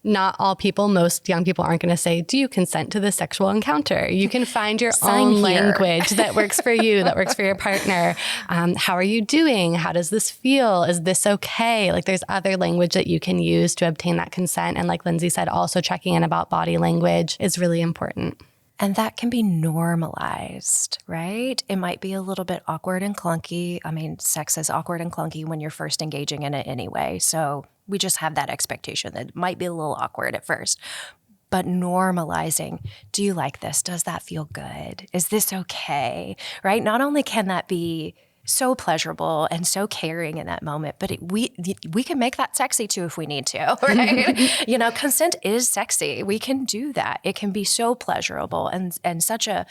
not all people, most young people aren't going to say, do you consent to this sexual encounter? You can find your own language that works for you, that works for your partner. How are you doing? How does this feel? Is this okay? Like there's other language that you can use to obtain that consent. And like Lenzi said, also checking in about body language is really important. And that can be normalized, right? It might be a little bit awkward and clunky. Sex is awkward and clunky when you're first engaging in it anyway. So we just have that expectation that it might be a little awkward at first. But normalizing, do you like this? Does that feel good? Is this okay? Right? Not only can that be so pleasurable and so caring in that moment, but we can make that sexy too if we need to, right? Consent is sexy. We can do that. It can be so pleasurable and such a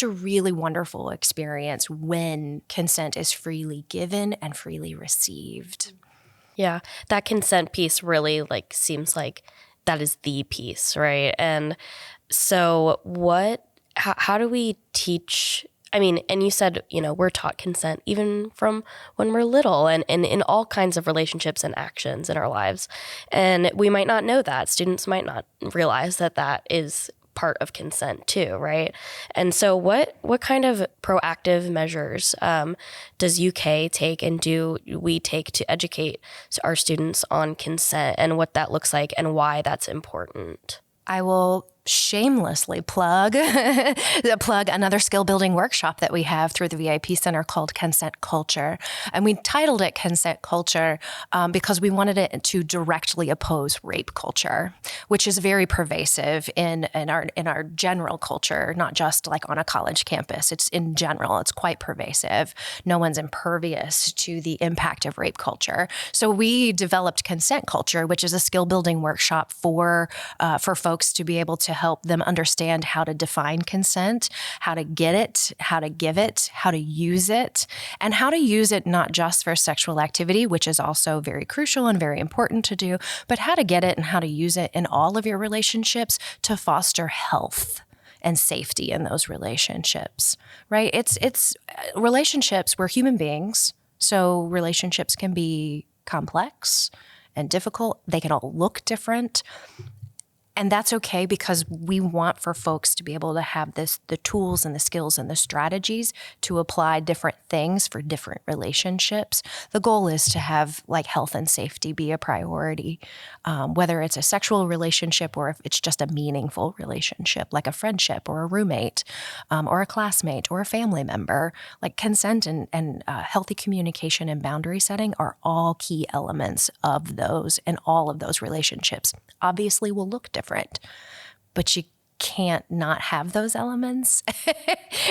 really wonderful experience when consent is freely given and freely received. Yeah, that consent piece really seems like that is the piece, right? And so how do we teach? And you said, we're taught consent even from when we're little and in all kinds of relationships and actions in our lives. And we might not know that. Students might not realize that is part of consent too, right? And so what kind of proactive measures does UK take and do we take to educate our students on consent and what that looks like and why that's important? I will shamelessly plug another skill building workshop that we have through the VIP Center called Consent Culture. And we titled it Consent Culture because we wanted it to directly oppose rape culture, which is very pervasive in our general culture, not just like on a college campus. It's in general, it's quite pervasive. No one's impervious to the impact of rape culture. So we developed Consent Culture, which is a skill building workshop for folks to be able to help them understand how to define consent, how to get it, how to give it, how to use it, and how to use it not just for sexual activity, which is also very crucial and very important to do, but how to get it and how to use it in all of your relationships to foster health and safety in those relationships, right? It's relationships, we're human beings, so relationships can be complex and difficult. They can all look different. And that's okay because we want for folks to be able to have the tools and the skills and the strategies to apply different things for different relationships. The goal is to have like health and safety be a priority, whether it's a sexual relationship or if it's just a meaningful relationship, like a friendship or a roommate or a classmate or a family member. Like consent and healthy communication and boundary setting are all key elements of those, and all of those relationships obviously will look different, but you can't not have those elements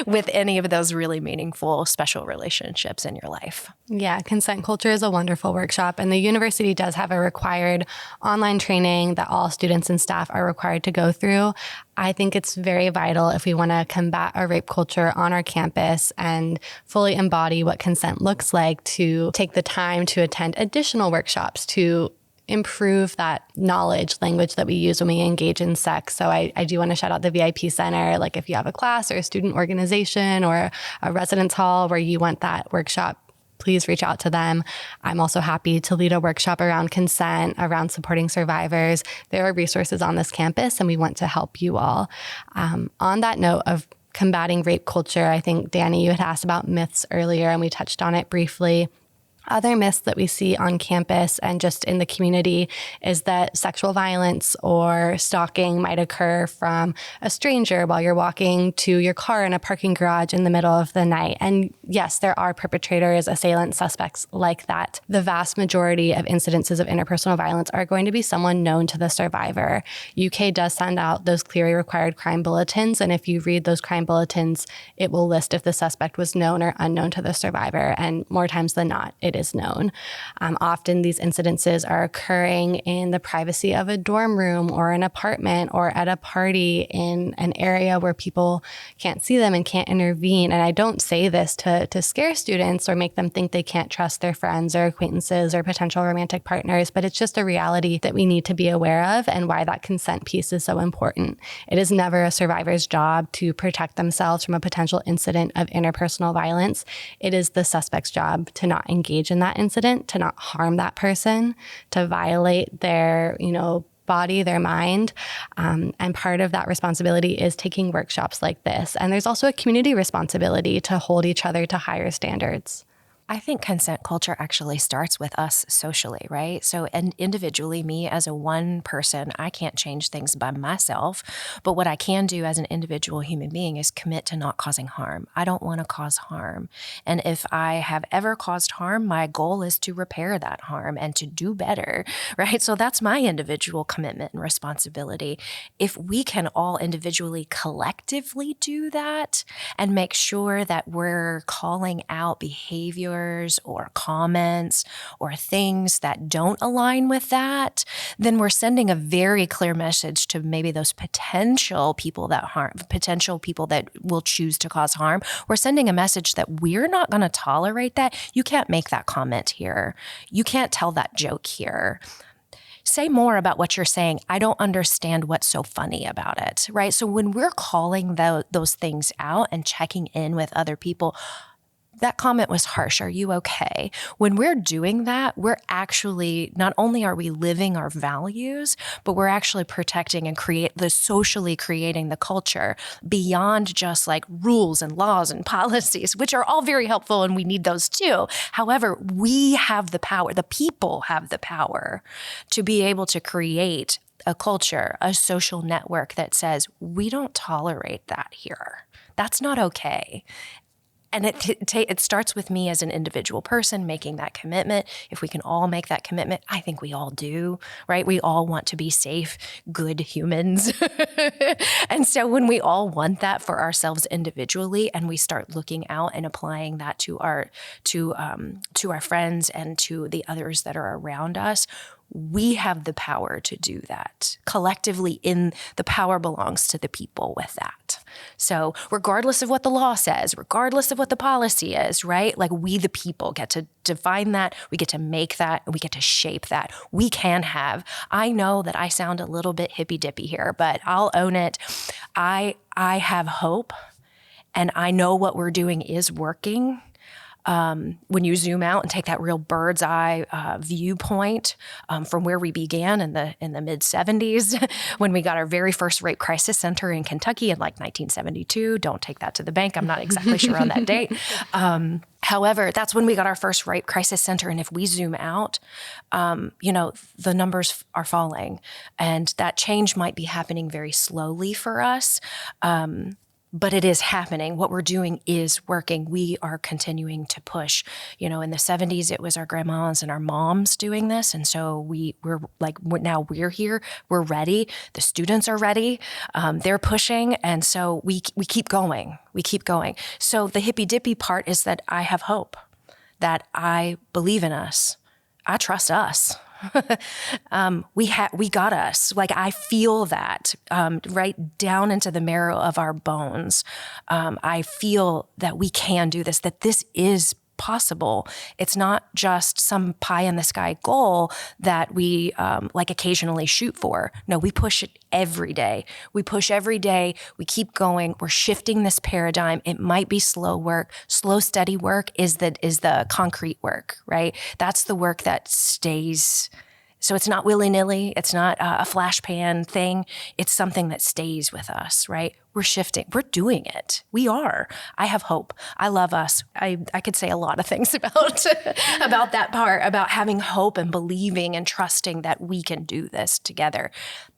with any of those really meaningful, special relationships in your life. Yeah, Consent Culture is a wonderful workshop, and the university does have a required online training that all students and staff are required to go through. I think it's very vital if we want to combat a rape culture on our campus and fully embody what consent looks like to take the time to attend additional workshops to improve that knowledge language that we use when we engage in sex. So I do want to shout out the VIP Center. Like if you have a class or a student organization or a residence hall where you want that workshop, please reach out to them. I'm also happy to lead a workshop around consent, around supporting survivors. There are resources on this campus and we want to help you all. On that note of combating rape culture, I think, Danny, you had asked about myths earlier and we touched on it briefly. Other myths that we see on campus and just in the community is that sexual violence or stalking might occur from a stranger while you're walking to your car in a parking garage in the middle of the night. And yes, there are perpetrators, assailant suspects like that. The vast majority of incidences of interpersonal violence are going to be someone known to the survivor. UK does send out those clearly required crime bulletins. And if you read those crime bulletins, it will list if the suspect was known or unknown to the survivor. And more times than not, it is known. Often these incidences are occurring in the privacy of a dorm room or an apartment or at a party in an area where people can't see them and can't intervene. And I don't say this to scare students or make them think they can't trust their friends or acquaintances or potential romantic partners, but it's just a reality that we need to be aware of and why that consent piece is so important. It is never a survivor's job to protect themselves from a potential incident of interpersonal violence. It is the suspect's job to not engage in that incident, to not harm that person, to violate their, body, their mind. And part of that responsibility is taking workshops like this. And there's also a community responsibility to hold each other to higher standards. I think consent culture actually starts with us socially, right? So and individually, me as a one person, I can't change things by myself. But what I can do as an individual human being is commit to not causing harm. I don't want to cause harm. And if I have ever caused harm, my goal is to repair that harm and to do better, right? So that's my individual commitment and responsibility. If we can all individually, collectively do that and make sure that we're calling out behavior or comments or things that don't align with that, then we're sending a very clear message to maybe those potential people that will choose to cause harm. We're sending a message that we're not going to tolerate that. You can't make that comment here. You can't tell that joke here. Say more about what you're saying. I don't understand what's so funny about it, right? So when we're calling those things out and checking in with other people, that comment was harsh. Are you okay? When we're doing that, we're actually, not only are we living our values, but we're actually protecting and socially creating the culture beyond just like rules and laws and policies, which are all very helpful and we need those too. However, we have the power, the people have the power to be able to create a culture, a social network that says, we don't tolerate that here. That's not okay. And it starts with me as an individual person making that commitment. If we can all make that commitment, I think we all do, right? We all want to be safe, good humans. And so when we all want that for ourselves individually, and we start looking out and applying that to our friends and to the others that are around us, we have the power to do that. Collectively, the power belongs to the people with that. So regardless of what the law says, regardless of what the policy is, right? Like, we, the people, get to define that. We get to make that. And we get to shape that. We can have. I know that I sound a little bit hippy-dippy here, but I'll own it. I have hope, and I know what we're doing is working. When you zoom out and take that real bird's eye viewpoint from where we began in the mid 70s, when we got our very first rape crisis center in Kentucky in like 1972. Don't take that to the bank. I'm not exactly sure on that date. However, that's when we got our first rape crisis center. And if we zoom out, the numbers are falling, and that change might be happening very slowly for us. But it is happening. What we're doing is working. We are continuing to push. In the 70s, it was our grandmas and our moms doing this. And so now we're here. We're ready. The students are ready. They're pushing. And so we keep going. We keep going. So the hippy-dippy part is that I have hope, that I believe in us. I trust us. We got us. Like, I feel that right down into the marrow of our bones. I feel that we can do this, that this is possible. It's not just some pie in the sky goal that we occasionally shoot for. No, we push it every day. We push every day. We keep going. We're shifting this paradigm. It might be slow work. Slow, steady work is the concrete work, right? That's the work that stays. So it's not willy-nilly. It's not a flash pan thing. It's something that stays with us, right? We're shifting. We're doing it. We are. I have hope. I love us. I could say a lot of things about that part, about having hope and believing and trusting that we can do this together.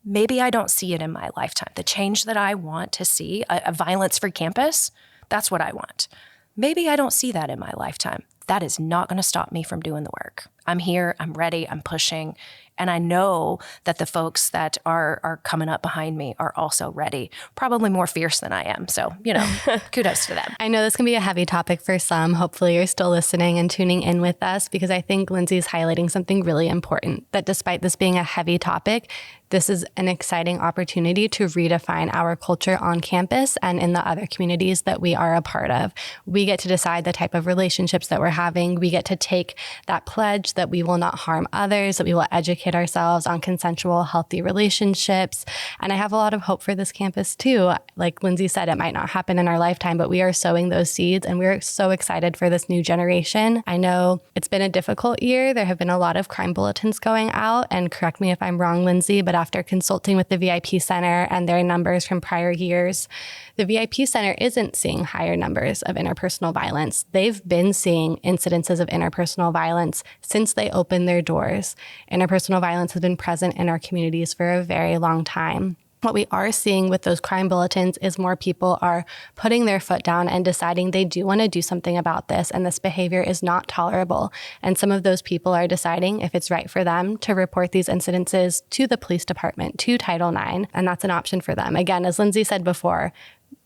Maybe I don't see it in my lifetime. The change that I want to see, a violence-free campus, that's what I want. Maybe I don't see that in my lifetime. That is not going to stop me from doing the work. I'm here, I'm ready, I'm pushing, and I know that the folks that are coming up behind me are also ready, probably more fierce than I am. So, kudos to them. I know this can be a heavy topic for some. Hopefully you're still listening and tuning in with us, because I think Lenzi's highlighting something really important, that despite this being a heavy topic, this is an exciting opportunity to redefine our culture on campus and in the other communities that we are a part of. We get to decide the type of relationships that we're having. We get to take that pledge that we will not harm others, that we will educate ourselves on consensual, healthy relationships. And I have a lot of hope for this campus too. Like Lenzi said, it might not happen in our lifetime, but we are sowing those seeds, and we're so excited for this new generation. I know it's been a difficult year. There have been a lot of crime bulletins going out, and correct me if I'm wrong, Lenzi, but after consulting with the VIP Center and their numbers from prior years, the VIP Center isn't seeing higher numbers of interpersonal violence. They've been seeing incidences of interpersonal violence since they opened their doors. Interpersonal violence has been present in our communities for a very long time. What we are seeing with those crime bulletins is more people are putting their foot down and deciding they do want to do something about this, and this behavior is not tolerable. And some of those people are deciding if it's right for them to report these incidences to the police department, to Title IX, and that's an option for them. Again, as Lenzi said before,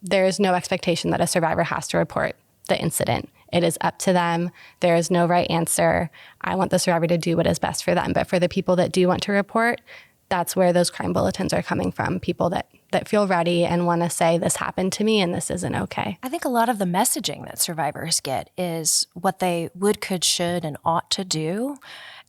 there is no expectation that a survivor has to report the incident. It is up to them. There is no right answer. I want the survivor to do what is best for them. But for the people that do want to report, that's where those crime bulletins are coming from. People that feel ready and want to say, this happened to me and this isn't okay. I think a lot of the messaging that survivors get is what they would, could, should, and ought to do.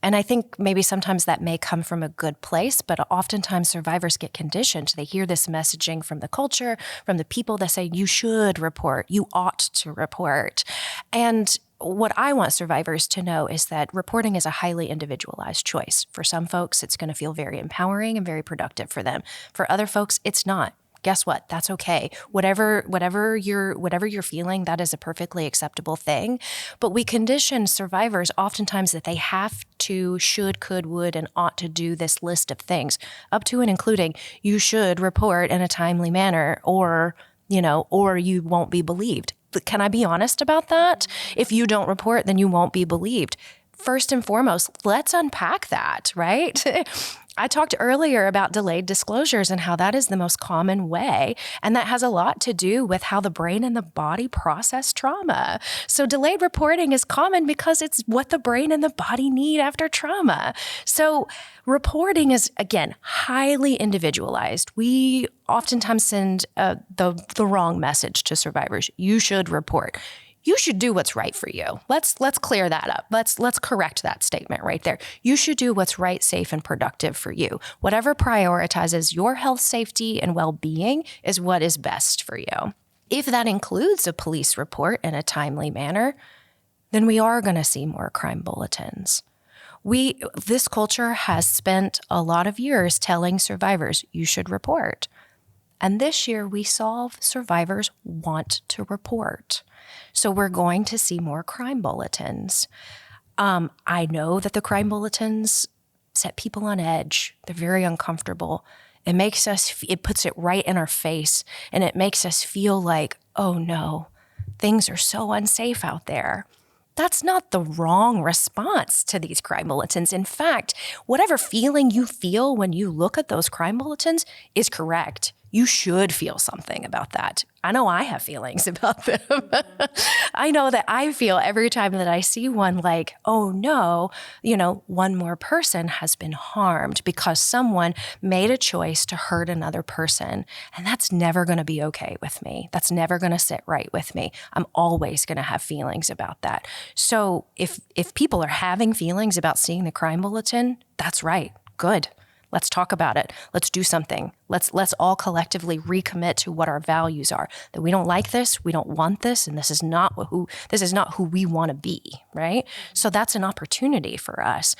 And I think maybe sometimes that may come from a good place, but oftentimes survivors get conditioned. They hear this messaging from the culture, from the people that say, you should report, you ought to report. And what I want survivors to know is that reporting is a highly individualized choice. For some folks, it's going to feel very empowering and very productive for them. For other folks, it's not. Guess what? That's okay. Whatever you're feeling, that is a perfectly acceptable thing. But we condition survivors oftentimes that they have to, should, could, would, and ought to do this list of things, up to and including you should report in a timely manner, or you won't be believed. Can I be honest about that? If you don't report, then you won't be believed. First and foremost, let's unpack that, right? I talked earlier about delayed disclosures and how that is the most common way. And that has a lot to do with how the brain and the body process trauma. So delayed reporting is common because it's what the brain and the body need after trauma. So reporting is, again, highly individualized. We oftentimes send the wrong message to survivors. You should report. You should do what's right for you. Let's clear that up. Let's correct that statement right there. You should do what's right, safe, and productive for you. Whatever prioritizes your health, safety, and well-being is what is best for you. If that includes a police report in a timely manner, then we are going to see more crime bulletins. This culture has spent a lot of years telling survivors, you should report. And this year we saw survivors want to report. So we're going to see more crime bulletins. I know that the crime bulletins set people on edge. They're very uncomfortable. It puts it right in our face, and it makes us feel like, oh no, things are so unsafe out there. That's not the wrong response to these crime bulletins. In fact, whatever feeling you feel when you look at those crime bulletins is correct. You should feel something about that. I know I have feelings about them. I know that I feel every time that I see one like, oh no, one more person has been harmed because someone made a choice to hurt another person. And that's never going to be okay with me. That's never going to sit right with me. I'm always going to have feelings about that. So if people are having feelings about seeing the crime bulletin, that's right. Good. Let's talk about it. Let's do something. Let's all collectively recommit to what our values are. That we don't like this, we don't want this, and this is not who we want to be, right? So that's an opportunity for us.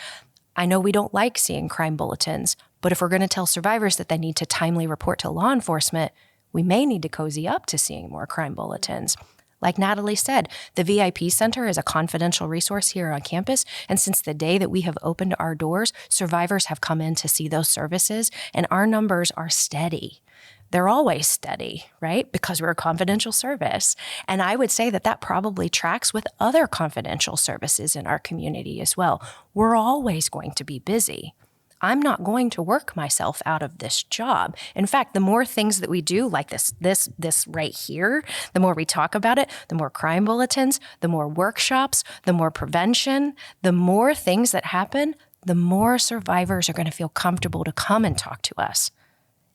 I know we don't like seeing crime bulletins, but if we're going to tell survivors that they need to timely report to law enforcement, we may need to cozy up to seeing more crime bulletins. Like Natalie said, the VIP Center is a confidential resource here on campus, and since the day that we have opened our doors, survivors have come in to see those services, and our numbers are steady. They're always steady, right? Because we're a confidential service. And I would say that probably tracks with other confidential services in our community as well. We're always going to be busy. I'm not going to work myself out of this job. In fact, the more things that we do, like this right here, the more we talk about it, the more crime bulletins, the more workshops, the more prevention, the more things that happen, the more survivors are going to feel comfortable to come and talk to us.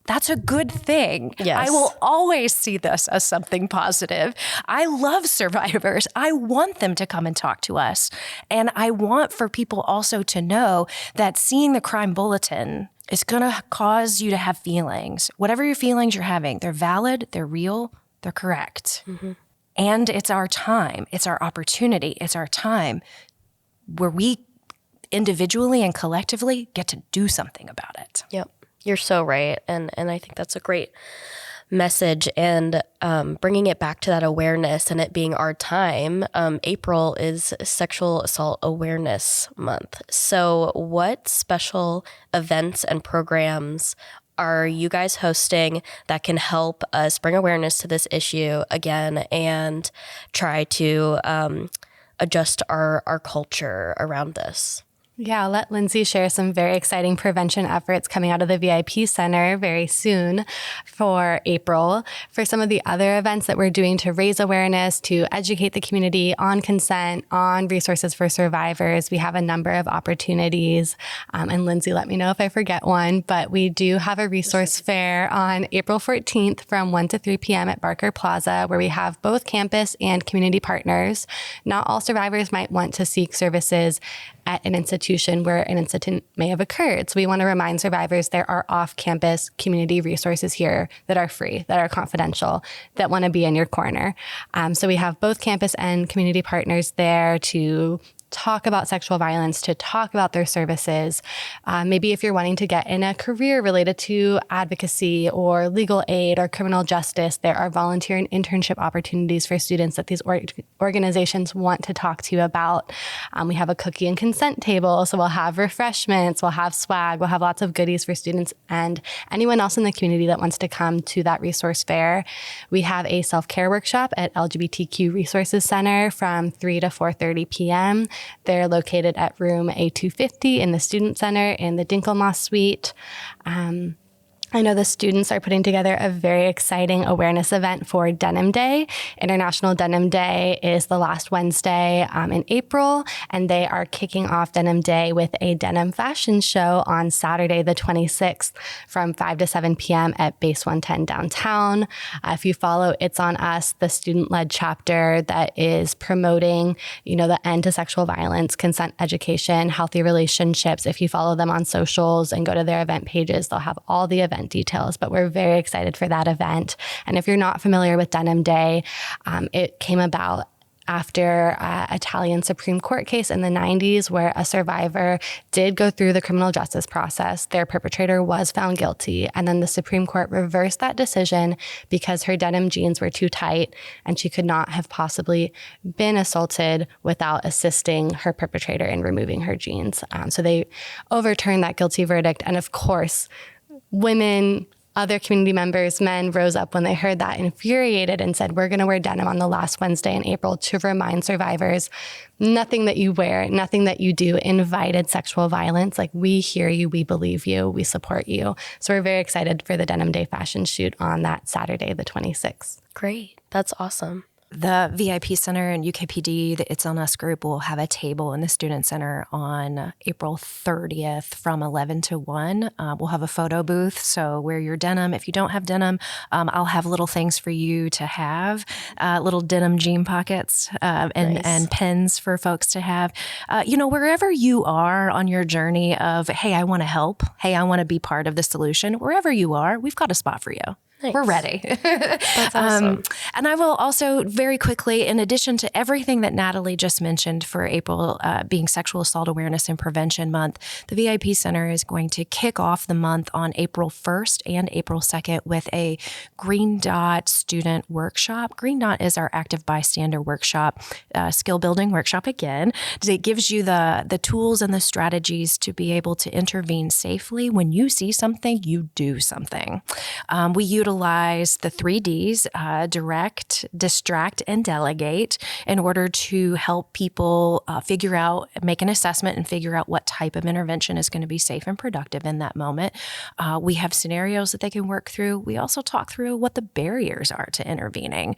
That's a good thing. Yes. I will always see this as something positive. I love survivors. I want them to come and talk to us. And I want for people also to know that seeing the crime bulletin is going to cause you to have feelings. Whatever your feelings you're having, they're valid, they're real, they're correct. Mm-hmm. And it's our time. It's our opportunity. It's our time where we individually and collectively get to do something about it. Yep. You're so right. And I think that's a great message. And bringing it back to that awareness and it being our time, April is Sexual Assault Awareness Month. So what special events and programs are you guys hosting that can help us bring awareness to this issue again and try to adjust our culture around this? Yeah, I'll let Lenzi share some very exciting prevention efforts coming out of the VIP Center very soon for April. For some of the other events that we're doing to raise awareness, to educate the community on consent, on resources for survivors, we have a number of opportunities. And Lenzi, let me know if I forget one, but we do have a resource fair on April 14th from 1 to 3 p.m. at Barker Plaza, where we have both campus and community partners. Not all survivors might want to seek services at an institution where an incident may have occurred. So we want to remind survivors there are off-campus community resources here that are free, that are confidential, that want to be in your corner. So we have both campus and community partners there to talk about sexual violence, to talk about their services. Maybe if you're wanting to get in a career related to advocacy or legal aid or criminal justice, there are volunteer and internship opportunities for students that these organizations want to talk to you about. We have a cookie and consent table, so we'll have refreshments, we'll have swag, we'll have lots of goodies for students and anyone else in the community that wants to come to that resource fair. We have a self-care workshop at LGBTQ Resources Center from 3 to 4:30 p.m. They're located at room A250 in the Student Center in the Dinkelmoss Suite. I know the students are putting together a very exciting awareness event for Denim Day. International Denim Day is the last Wednesday in April, and they are kicking off Denim Day with a denim fashion show on Saturday, the 26th from 5 to 7 p.m. at Base 110 downtown. If you follow It's On Us, the student-led chapter that is promoting, the end to sexual violence, consent education, healthy relationships, if you follow them on socials and go to their event pages, they'll have all the event details, but we're very excited for that event. And if you're not familiar with Denim Day, it came about after an Italian Supreme Court case in the 90s where a survivor did go through the criminal justice process. Their perpetrator was found guilty, and then the Supreme Court reversed that decision because her denim jeans were too tight and she could not have possibly been assaulted without assisting her perpetrator in removing her jeans. So they overturned that guilty verdict. And of course, women, other community members, men rose up when they heard that, infuriated, and said, we're going to wear denim on the last Wednesday in April to remind survivors nothing that you wear, nothing that you do invited sexual violence. Like, we hear you, we believe you, we support you. So we're very excited for the Denim Day fashion shoot on that Saturday, the 26th. Great. That's awesome. The VIP Center and UKPD, the It's On Us group, will have a table in the Student Center on April 30th from 11 to 1. We'll have a photo booth, so wear your denim. If you don't have denim, I'll have little things for you to have, little denim jean pockets and pens for folks to have. Wherever you are on your journey of, hey, I want to help, hey, I want to be part of the solution, wherever you are, we've got a spot for you. Nice. We're ready. That's awesome. And I will also very quickly, in addition to everything that Natalie just mentioned for April being Sexual Assault Awareness and Prevention Month, the VIP Center is going to kick off the month on April 1st and April 2nd with a Green Dot student workshop. Green Dot is our active bystander workshop, skill building workshop again. It gives you the tools and the strategies to be able to intervene safely. When you see something, you do something. We utilize the 3 Ds, direct, distract, and delegate, in order to help people figure out, make an assessment and figure out what type of intervention is going to be safe and productive in that moment. We have scenarios that they can work through. We also talk through what the barriers are to intervening.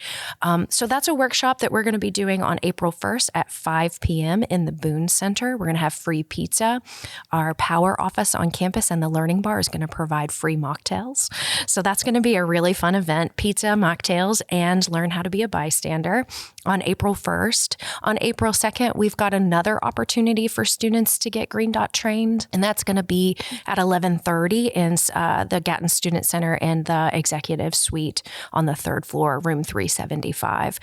So that's a workshop that we're going to be doing on April 1st at 5 p.m. in the Boone Center. We're going to have free pizza. Our power office on campus and the Learning Bar is going to provide free mocktails. So that's going to be a really fun event, pizza, mocktails, and learn how to be a bystander on April 1st. On April 2nd, we've got another opportunity for students to get Green Dot trained, and that's going to be at 11:30 in the Gatton Student Center in the Executive Suite on the 3rd floor, room 375.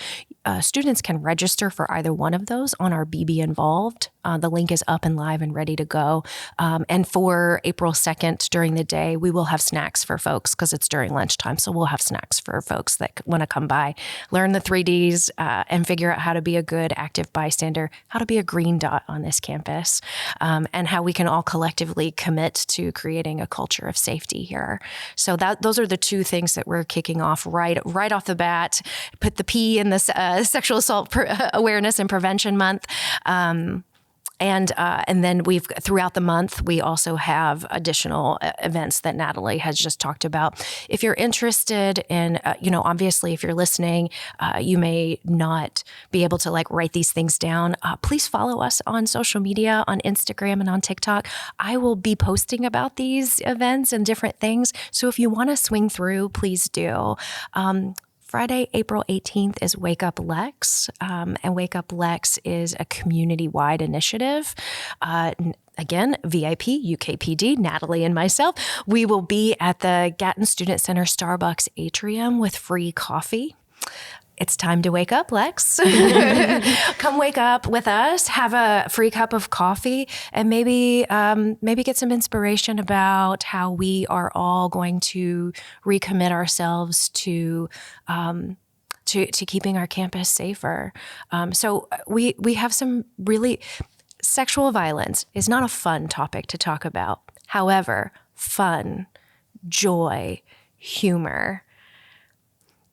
Students can register for either one of those on our BB Involved. The link is up and live and ready to go. And for April 2nd, during the day, we will have snacks for folks because it's during lunchtime. So we'll have snacks for folks that want to come by, learn the 3 Ds, and figure out how to be a good active bystander, how to be a green dot on this campus, and how we can all collectively commit to creating a culture of safety here. So those are the 2 things that we're kicking off right off the bat. Put the P in this Sexual Assault Awareness and Prevention Month. And then throughout the month, we also have additional events that Natalie has just talked about. If you're interested in, obviously, if you're listening, you may not be able to write these things down. Please follow us on social media, on Instagram and on TikTok. I will be posting about these events and different things. So if you want to swing through, please do. Friday, April 18th is Wake Up Lex, and Wake Up Lex is a community-wide initiative. Again, VIP, UKPD, Natalie and myself, we will be at the Gatton Student Center Starbucks atrium with free coffee. it's time to wake up, Lex. Come wake up with us, have a free cup of coffee, and maybe get some inspiration about how we are all going to recommit ourselves to keeping our campus safer. So we have some really, sexual violence is not a fun topic to talk about. However, fun, joy, humor,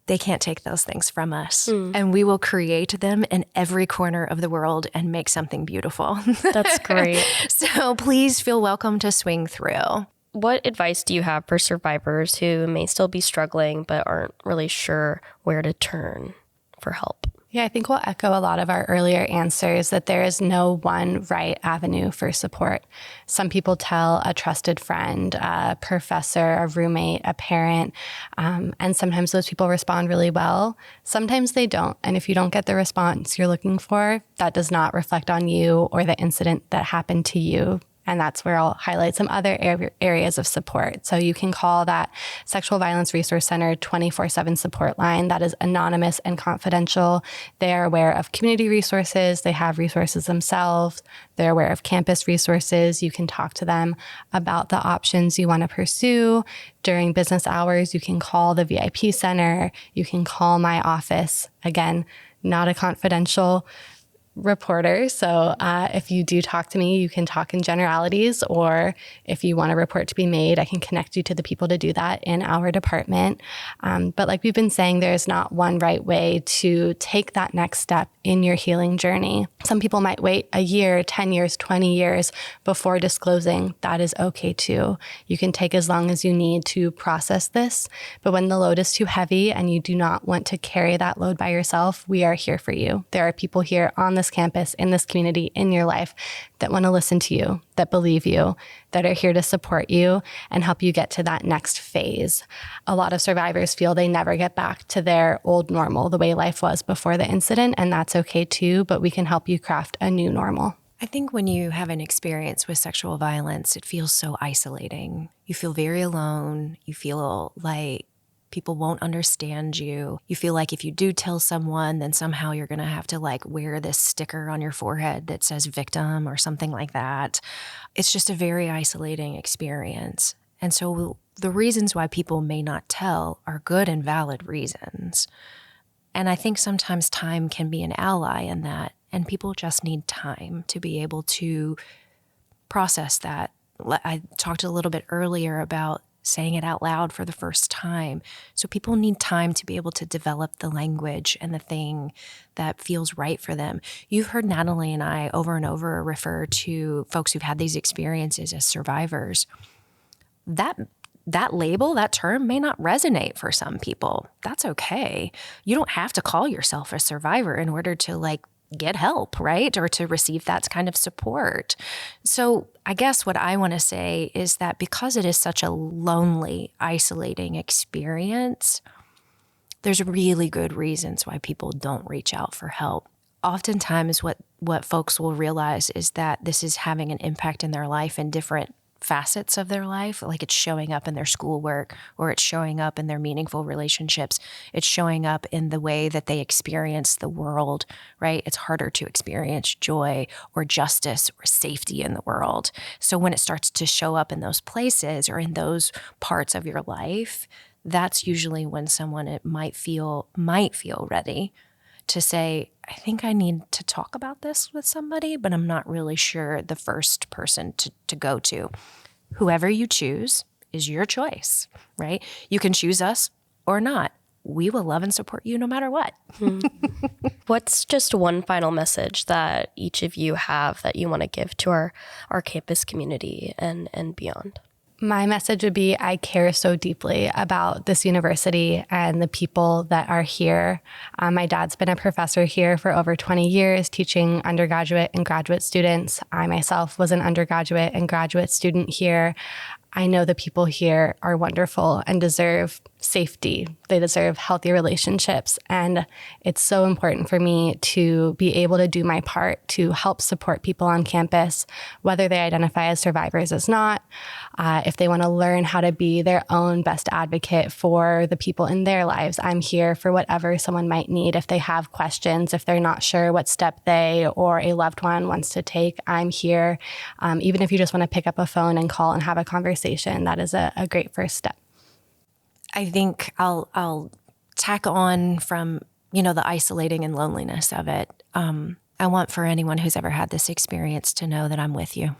they can't take those things from us. And we will create them in every corner of the world and make something beautiful. That's great. So please feel welcome to swing through. What advice do you have for survivors who may still be struggling but aren't really sure where to turn for help? Yeah, I think we'll echo a lot of our earlier answers that there is no one right avenue for support. Some people tell a trusted friend, a professor, a roommate, a parent, and sometimes those people respond really well. Sometimes they don't. And if you don't get the response you're looking for, that does not reflect on you or the incident that happened to you. And that's where I'll highlight some other areas of support. So you can call that Sexual Violence Resource Center 24/7 support line. That is anonymous and confidential. They are aware of community resources. They have resources themselves. They're aware of campus resources. You can talk to them about the options you want to pursue. During business hours, you can call the VIP center. You can call my office. Again, not a confidential reporter. So if you do talk to me, you can talk in generalities, or if you want a report to be made, I can connect you to the people to do that in our department. But like we've been saying, there's not one right way to take that next step in your healing journey. Some people might wait a year, 10 years, 20 years before disclosing. That is okay too. You can take as long as you need to process this. But when the load is too heavy and you do not want to carry that load by yourself, we are here for you. There are people here on this campus, in this community, in your life that want to listen to you, that believe you, that are here to support you and help you get to that next phase. A lot of survivors feel they never get back to their old normal, the way life was before the incident, and that's okay too, but we can help you craft a new normal. I think when you have an experience with sexual violence, it feels so isolating. You feel very alone. You feel like people won't understand you. You feel like if you do tell someone, then somehow you're going to have to like wear this sticker on your forehead that says victim or something like that. It's just a very isolating experience. And so the reasons why people may not tell are good and valid reasons. And I think sometimes time can be an ally in that, and people just need time to be able to process that. I talked a little bit earlier about saying it out loud for the first time. So people need time to be able to develop the language and the thing that feels right for them. You've heard Natalie and I over and over refer to folks who've had these experiences as survivors. That label, that term may not resonate for some people. That's okay. You don't have to call yourself a survivor in order to like get help, right? Or to receive that kind of support. So I guess what I want to say is that because it is such a lonely, isolating experience, there's really good reasons why people don't reach out for help. Oftentimes what folks will realize is that this is having an impact in their life in different facets of their life, like it's showing up in their schoolwork, or it's showing up in their meaningful relationships. It's showing up in the way that they experience the world, right? It's harder to experience joy or justice or safety in the world. So when it starts to show up in those places or in those parts of your life, that's usually when someone might feel ready to say, I think I need to talk about this with somebody, but I'm not really sure the first person to go to. Whoever you choose is your choice, right? You can choose us or not. We will love and support you no matter what. What's just one final message that each of you have that you want to give to our campus community and beyond? My message would be, I care so deeply about this university and the people that are here. My dad's been a professor here for over 20 years, teaching undergraduate and graduate students. I myself was an undergraduate and graduate student here. I know the people here are wonderful and deserve safety. They deserve healthy relationships. And it's so important for me to be able to do my part to help support people on campus, whether they identify as survivors or not, if they want to learn how to be their own best advocate for the people in their lives. I'm here for whatever someone might need. If they have questions, if they're not sure what step they or a loved one wants to take, I'm here. Even if you just want to pick up a phone and call and have a conversation, that is a great first step. I think I'll tack on from, the isolating and loneliness of it. I want for anyone who's ever had this experience to know that I'm with you,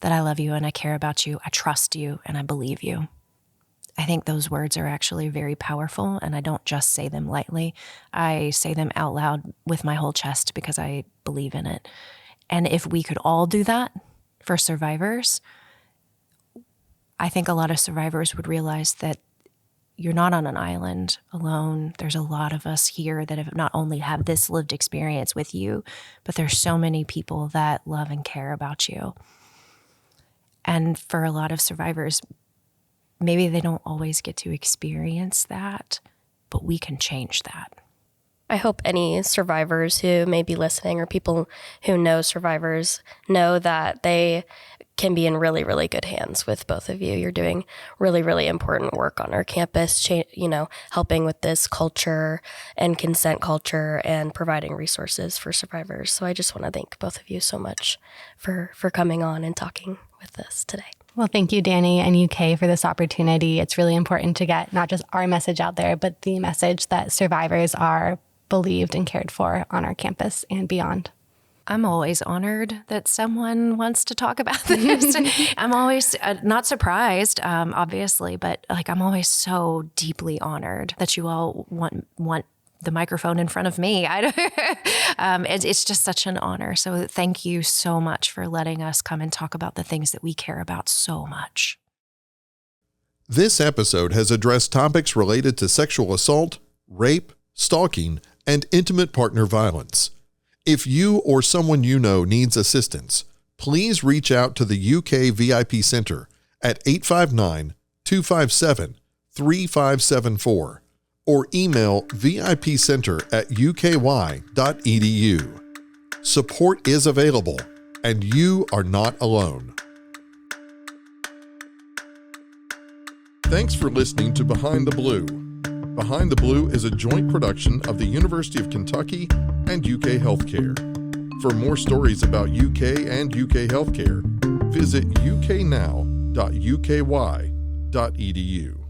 that I love you and I care about you, I trust you and I believe you. I think those words are actually very powerful, and I don't just say them lightly. I say them out loud with my whole chest because I believe in it. And if we could all do that for survivors, I think a lot of survivors would realize that you're not on an island alone. There's a lot of us here that have not only have this lived experience with you, but there's so many people that love and care about you. And for a lot of survivors, maybe they don't always get to experience that, but we can change that. I hope any survivors who may be listening or people who know survivors know that they can be in really, really good hands with both of you. You're doing really, really important work on our campus, helping with this culture and consent culture and providing resources for survivors. So I just want to thank both of you so much for coming on and talking with us today. Well, thank you, Danny and UK, for this opportunity. It's really important to get not just our message out there, but the message that survivors are believed and cared for on our campus and beyond. I'm always honored that someone wants to talk about this. I'm always not surprised, obviously, but I'm always so deeply honored that you all want the microphone in front of me. It's just such an honor. So thank you so much for letting us come and talk about the things that we care about so much. This episode has addressed topics related to sexual assault, rape, stalking, and intimate partner violence. If you or someone you know needs assistance, please reach out to the UK VIP Center at 859-257-3574 or email vipcenter@uky.edu. Support is available, and you are not alone. Thanks for listening to Behind the Blue. Behind the Blue is a joint production of the University of Kentucky and UK Healthcare. For more stories about UK and UK Healthcare, visit uknow.uky.edu.